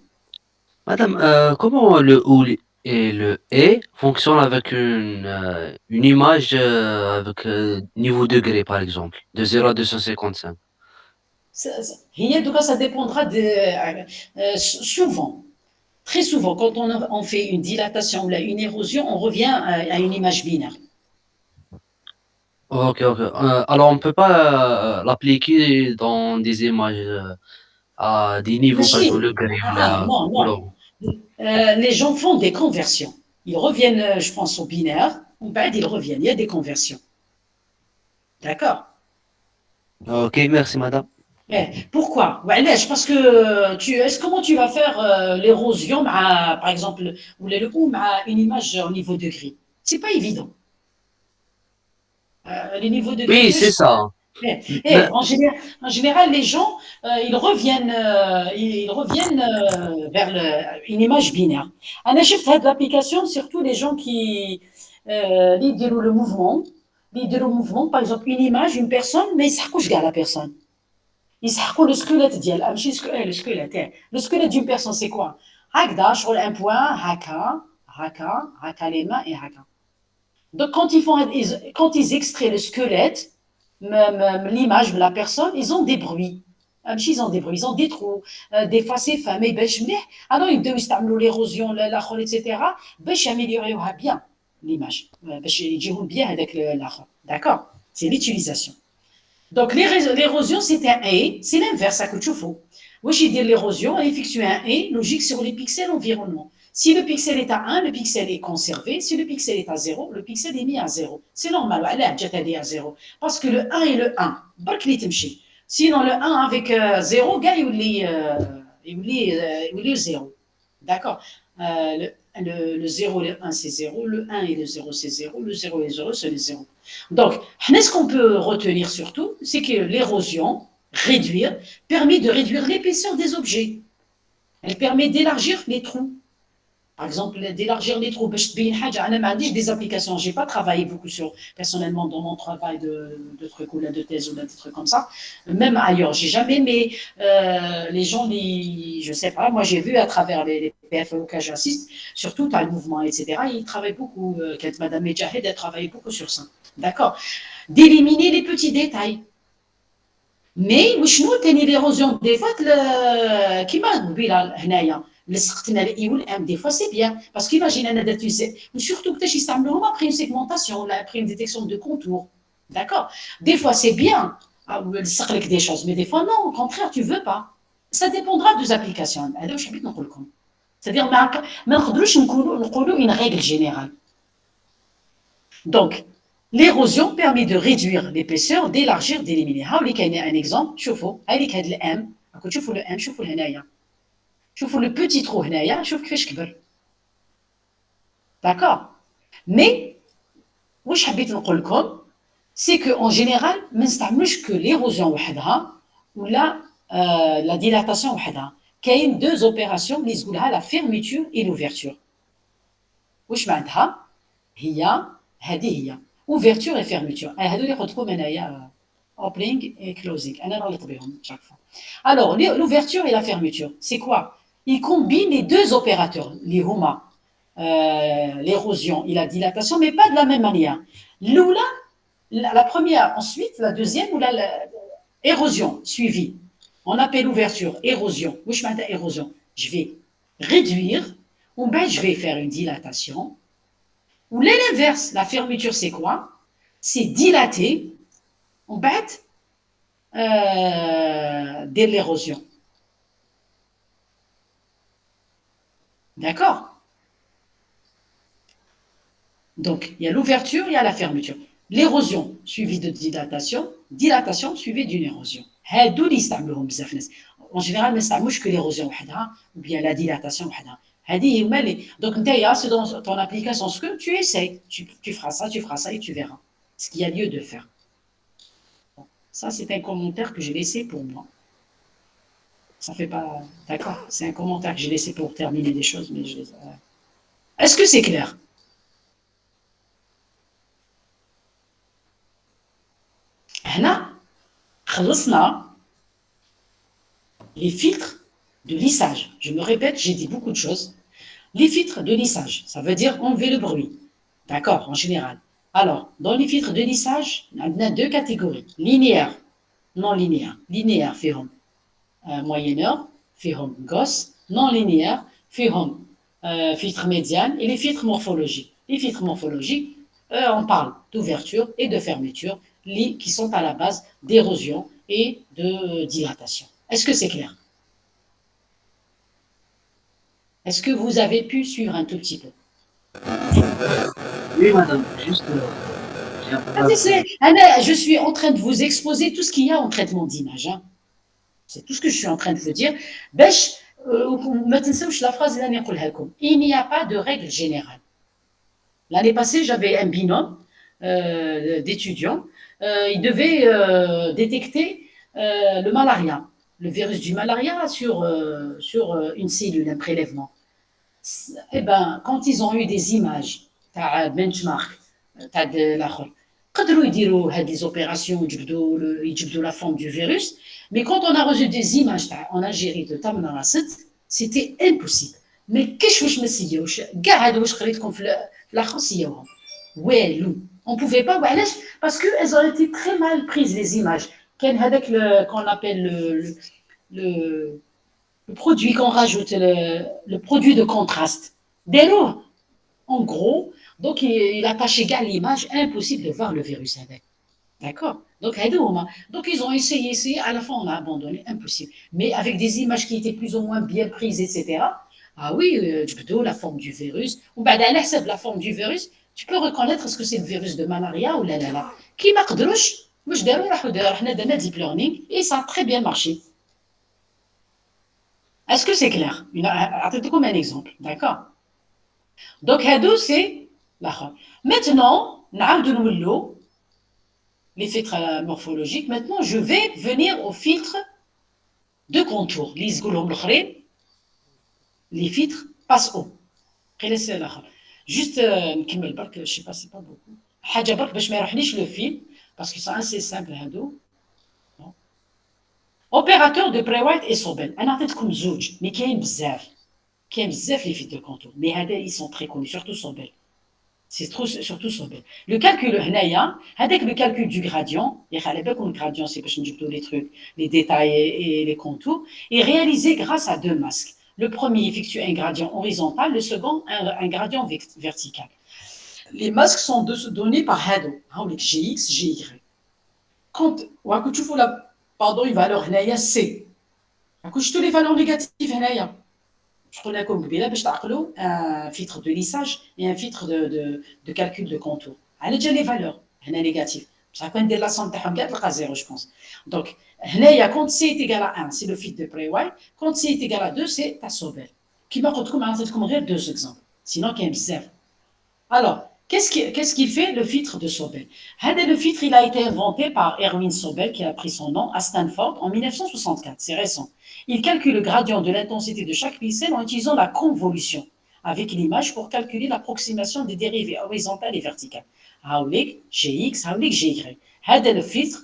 madame, comment le OU et le E fonctionnent avec une image avec niveau degré, par exemple, de 0 à 255? Ça dépendra souvent. Très souvent, quand on fait une dilatation ou une érosion, on revient à une image binaire. Ok, ok. Alors, on ne peut pas l'appliquer dans des images à des niveaux, par exemple, le gris ou Non, ou non. Les gens font des conversions. Ils reviennent, je pense, au binaire. Ou pas, ils reviennent. Il y a des conversions. D'accord. Ok, merci, madame. Pourquoi? Parce que comment tu vas faire l'érosion, par exemple, ou une image au niveau de gris? C'est pas évident. Les niveaux de Oui, gris, c'est ça. Mais, en général, les gens, ils reviennent vers une image binaire. Un chef de l'application, surtout les gens qui lidèrent le mouvement, par exemple, une image, une personne, mais ça couche à la personne. يسحقوا le squelette ديال ماشي le squelette le squelette d'une personne c'est quoi هكذا شغل un point هكا les mains et هكا donc quand ils extraient le squelette même l'image de la personne ils ont des bruits ils ont des trous des fois c'est fait mais باش مليح alors ils doivent يستعملوا l'érosion الاخر etc باش يامélioréوها bien l'image باش يجيهم bien هذاك الاخر d'accord c'est l'utilisation. Donc, l'érosion, c'est un et, c'est l'inverse, ça que tu fais. Moi, j'ai dit l'érosion, elle effectue un et logique sur les pixels environnement. Si le pixel est à 1, le pixel est conservé. Si le pixel est à 0, le pixel est mis à 0. C'est normal, elle est à 0. Parce que le 1 est le 1. Sinon, le 1 avec 0, il est 0. D'accord. Le 0 et le 1, c'est 0. Le 1 et le 0, c'est 0. Le 0 et le 0, c'est le 0. Donc, ce qu'on peut retenir surtout, c'est que l'érosion, réduire, permet de réduire l'épaisseur des objets. Elle permet d'élargir les trous. Par exemple, d'élargir les trous. Des applications, je n'ai pas travaillé beaucoup sur, personnellement, dans mon travail de trucs ou de thèse ou des trucs comme ça. Même ailleurs, j'ai jamais, mais les gens, je ne sais pas, moi j'ai vu à travers les PFE auxquels j'assiste, surtout à le mouvement, etc., ils travaillent beaucoup, Madame Medjahed, elle travaille beaucoup sur ça. D'accord. D'éliminer les petits détails. Mais, l'érosion, des fois, qui m'a dit là, des fois c'est bien parce qu'imagine surtout que tu as après une segmentation après une détection de contours, d'accord, des fois c'est bien des choses mais des fois non, au contraire tu veux pas, ça dépendra des applications. C'est-à-dire une règle générale. Donc l'érosion permet de réduire l'épaisseur, d'élargir, d'éliminer. Un exemple, شوفوا هذيك هاد الام شوفوا الام شوفوا هنايا شوفوا le petit trou هنايا شوف كيفاش كبر. D'accord. Mais واش حبيت نقول لكم c'est que en général ما نستعملوش que l'érosion وحدها ولا la dilatation وحدها. كاين deux opérations اللي تقولها la fermeture et l'ouverture. واش معناتها هي هذه هي ouverture et fermeture. هادو اللي يحطكم هنايا opening et closing. انا نغلط بهم chaque fois. Alors l'ouverture et la fermeture, c'est quoi? Il combine les deux opérateurs, les huma, l'érosion et la dilatation, mais pas de la même manière. L'oula, la première, ensuite la deuxième, ou érosion suivie. On appelle ouverture, érosion. Oui, je m'appelle érosion. Je vais réduire, ou bien je vais faire une dilatation. Ou l'inverse, la fermeture, c'est quoi? C'est dilater, ou bien de l'érosion. D'accord? Donc, il y a l'ouverture, il y a la fermeture. L'érosion suivie de dilatation, dilatation suivie d'une érosion. هادو اللي يستعملوهم بزاف ناس. En général, ما نستعملوش que l'érosion وحدها ou bien la dilatation وحدها. هذه هما اللي donc نتايا c'est dans ton application ce que tu essayes, tu feras ça et tu verras ce qu'il y a lieu de faire. Bon, ça c'est un commentaire que j'ai laissé pour moi. Ça fait pas d'accord, c'est un commentaire que j'ai laissé pour terminer des choses mais je les Est-ce que c'est clair? هنا خلصنا les filtres de lissage. Je me répète, j'ai dit beaucoup de choses. Les filtres de lissage, ça veut dire enlever le bruit. D'accord, en général. Alors, dans les filtres de lissage, on a deux catégories. Linéaire, non linéaire. Linéaire, فيهم moyenneur, فيهم gosse. Non linéaire, فيهم filtre médiane et les filtres morphologiques. Les filtres morphologiques, on parle d'ouverture et de fermeture, qui sont à la base d'érosion et de dilatation. Est-ce que c'est clair? Est-ce que vous avez pu suivre un tout petit peu? Oui, madame, juste. J'ai un peu- Je suis en train de vous exposer tout ce qu'il y a en traitement d'image. Hein. C'est tout ce que je suis en train de vous dire. La phrase, il n'y a pas de règle générale. L'année passée, j'avais un binôme d'étudiants. Ils devaient détecter le malaria, le virus du malaria sur une cellule, un prélèvement. Eh ben, quand ils ont eu des images, تاع benchmark, تاع الاخر قدروا يديروا هذه les opérations يجبدوا la forme du virus, mais quand on a reçu des images en Algérie de Tamna Rasset, c'était impossible. Mais واش ما سيوش كاع هادو واش قريتكم في الاخر سيوهم والو on pouvait pas وعلاش parce que elles ont été très mal prises les images كان هذاك qu'on appelle le produit qu'on rajoute, le produit de contraste. Dès lors, en gros, donc il attache égal l'image, impossible de voir le virus avec. D'accord? Donc, ils ont essayé, à la fin on a abandonné, impossible. Mais avec des images qui étaient plus ou moins bien prises, etc. Ah oui, la forme du virus, ou bien la forme du virus, tu peux reconnaître est-ce que c'est le virus de malaria ou là. Qui m'a deep learning et ça a très bien marché. Est-ce que c'est clair? Attendez-moi un exemple, d'accord? Donc, هادو c'est l'autre. Maintenant, les filtres morphologiques. Maintenant, je vais venir au filtre de contour. Les filtres passe haut. Juste, je sais pas, c'est pas beaucoup. حاجة برك باش ما يروحليش le fil parce que c'est assez simple هادو. Opérateur de Braithwaite et Sobel. أنا عطيتكم زوج mais كاين بزاف les filtres de contour mais هذا ils sont très connus surtout Sobel. C'est surtout Sobel. Le calcul هنايا هذاك le calcul du gradient يخلي بالكم le gradient c'est باش نجبدوا les trucs les détails et les contours est réalisé grâce à deux masques. Le premier effectue un gradient horizontal, le second un gradient vertical. Les masques sont donnés par هادو هاوليك Gx, Gy. Quand tu vois pardon, une valeur هنايا C. شفتوا les valeurs négatives هنايا. شكون لكم قبيله باش تعقلوا un filtre de lissage et un filtre de calcul de contour. على جا les valeurs هنا négatif. بصح كون ندير لا سوم تاعهم كاع تلقى 0 je pense. Donc هنايا quand C est égal à 1, c'est le filtre de Braithwaite. Quand C est égal à 2, c'est ta Sobel. كيما قلت لكم عطيتكم غير deux exemples. Sinon كاين بزاف. Alors, qu'est-ce qu'il fait le filtre de Sobel? Le filtre, il a été inventé par Erwin Sobel, qui a pris son nom à Stanford en 1964, c'est récent. Il calcule le gradient de l'intensité de chaque pixel en utilisant la convolution avec l'image pour calculer l'approximation des dérivées horizontales et verticales. Haulik, Gx, Haulik, Gy. Le filtre,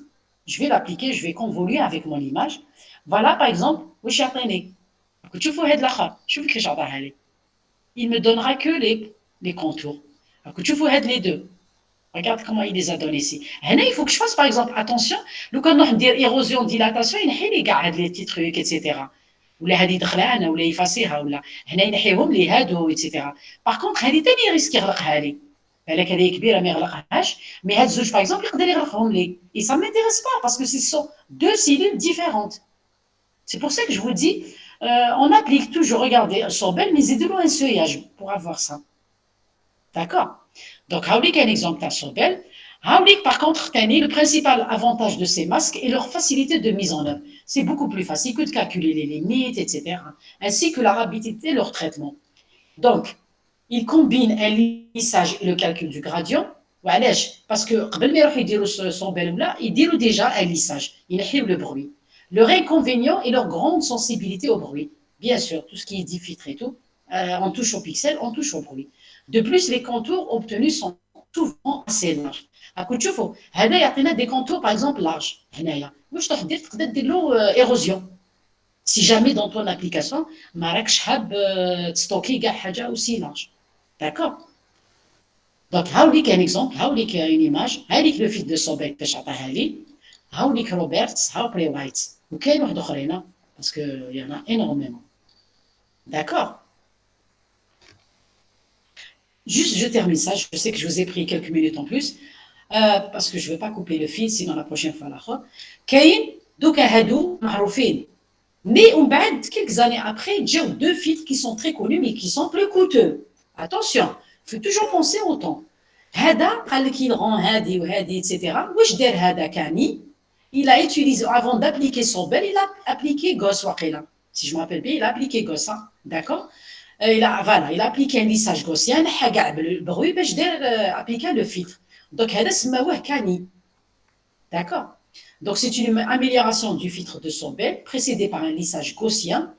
je vais l'appliquer, je vais convoluer avec mon image. Voilà, par exemple, واش يعطيني. كنت تشوفوا هاد الاخر شوفوا كيفاش عطاها لي. il me donnera que les contours. Alors, tu vois les deux. Regarde comment il les a donnés ici. Il faut que je fasse par exemple attention. Nous, quand on dit érosion, dilatation, il y a les petits trucs, etc. ولا هذه يدخلها ولا يفاسيها ولا هنا ينحيهم لي هادو ايتترا. باغ كونطخ هذه ثاني ريسك يغلقها لي. بالك هذه كبيره ما يغلقهاش مي هاد الزوج باغ اكزومبل يقدر يغلقهم لي. اي سا مينتيريس با باسكو سي سون دو cellules différentes. C'est pour ça que je vous dis, on applique toujours, regardez, Sobel, mais يزيدوا un seuillage pour avoir ça. D'accord. Donc, هاوليك un exemple تاع Sobel. هاوليك par contre, تاني, le principal avantage de ces masques est leur facilité de mise en œuvre. C'est beaucoup plus facile que de calculer les limites, etc. Ainsi que la rapidité de leur traitement. Donc, ils combinent un lissage et le calcul du gradient. Parce que قبل ما يروحوا يديروا Sobel ولا, ils diront déjà un lissage. Ils ينحيوا le bruit. Leur inconvénient est leur grande sensibilité au bruit. Bien sûr, tout ce qui est diffiltré et tout, on touche au pixel, on touche au bruit. De plus, les contours obtenus sont souvent assez larges. راكم تشوفوا هذا يعطينا des contours par exemple larges. هنايا واش تروح دير تقدر دير له érosion. Si jamais dans ton application ما راكش حاب تستوكي كاع حاجه aussi large. D'accord. Donc هاوليك un exemple, هاوليك une image, هاوليك le fil de Sobel باش عطاها لي. هاوليك روبرتس, هاو بري وايت. وكاين واحد اخرين parce que il y en a énormément. D'accord. Juste, je termine ça. Je sais que je vous ai pris quelques minutes en plus, parce que je ne veux pas couper le fil, sinon la prochaine fois, là. Kain, donc Hadou, Maroufin. Mais on bad, quelques années après, il y a deux filtres qui sont très connus, mais qui sont plus coûteux. Attention, il faut toujours penser au temps. Hada, qu'il rend Hadi ou Hadi, etc. Wesh Hada Kani, il a utilisé, avant d'appliquer son bel, il a appliqué Goss Waqila. Si je me rappelle bien, il a appliqué Goss, hein, d'accord. Il a appliqué un lissage gaussien, le bruit, appliqué le filtre. Donc, c'est Kani. D'accord. Donc, c'est une amélioration du filtre de Sobel, précédée par un lissage gaussien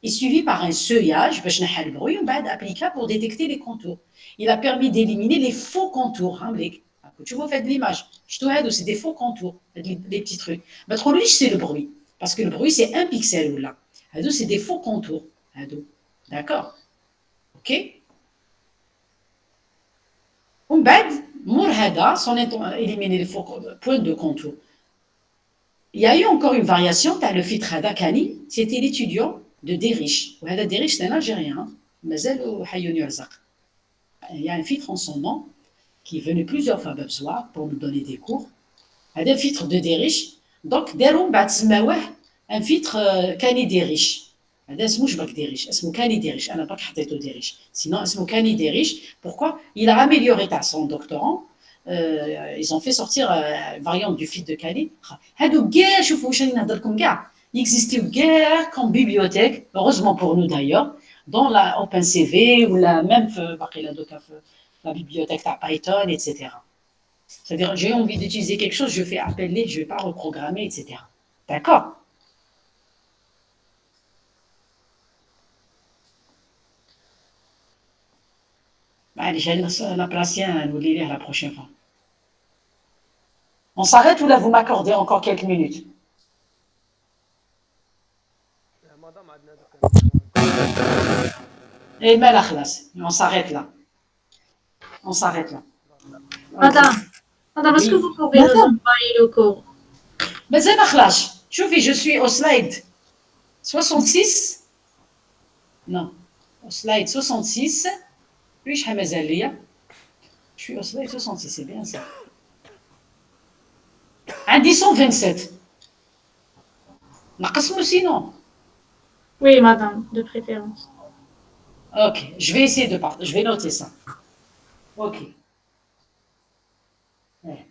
et suivi par un seuillage, le bruit, appliqué pour détecter les contours. Il a permis d'éliminer les faux contours. Tu vois, faites l'image. Je te dis, c'est des faux contours, les petits trucs. Mais trop riche, c'est le bruit. Parce que le bruit, c'est un pixel ou là. C'est des faux contours. D'accord. Ok. On bad, Mourhada, sans éliminer les faux points de contour. Il y a eu encore une variation, tu as le filtre Hada Kani, c'était l'étudiant de Derich. Hada Derich, c'est un Algérien, Mazel ou Hayouni Arzak. Il y a un filtre en son nom qui est venu plusieurs fois à pour nous donner des cours. Hada filtre de Derich. Donc, Deroum Bad Smawah, un filtre Kani Derich. هذا اسمه شبك ديريش اسمه كاني ديريش انا باك حطيته ديريش سينو اسمه كاني ديريش pourquoi il a amélioré ta son doctorant ils ont fait sortir une variante du fil de Kani هادو كاع شوفوا واش راني نهضر لكم كاع يكزيستيو كاع comme bibliothèque heureusement pour nous d'ailleurs dans la OpenCV ou la même باقي لا دوكا la bibliothèque تاع Python etc. C'est-à-dire j'ai envie d'utiliser quelque chose je fais appeler je vais pas reprogrammer etc. D'accord. Allez, j'ai la placien, nous lire la prochaine fois. On s'arrête ou là, vous m'accordez encore quelques minutes? Eh bien, on s'arrête là. On s'arrête là. Madame, est-ce que vous pouvez nous envoyer le cours? Mais c'est Makhlash. Je suis au slide 66. Non, au slide 66. Oui, je suis au slide 66, c'est bien ça. عندي 127. نقسمو sinon. Oui, madame, de préférence. Ok, je vais essayer de partir. Je vais noter ça. Ok. Ouais.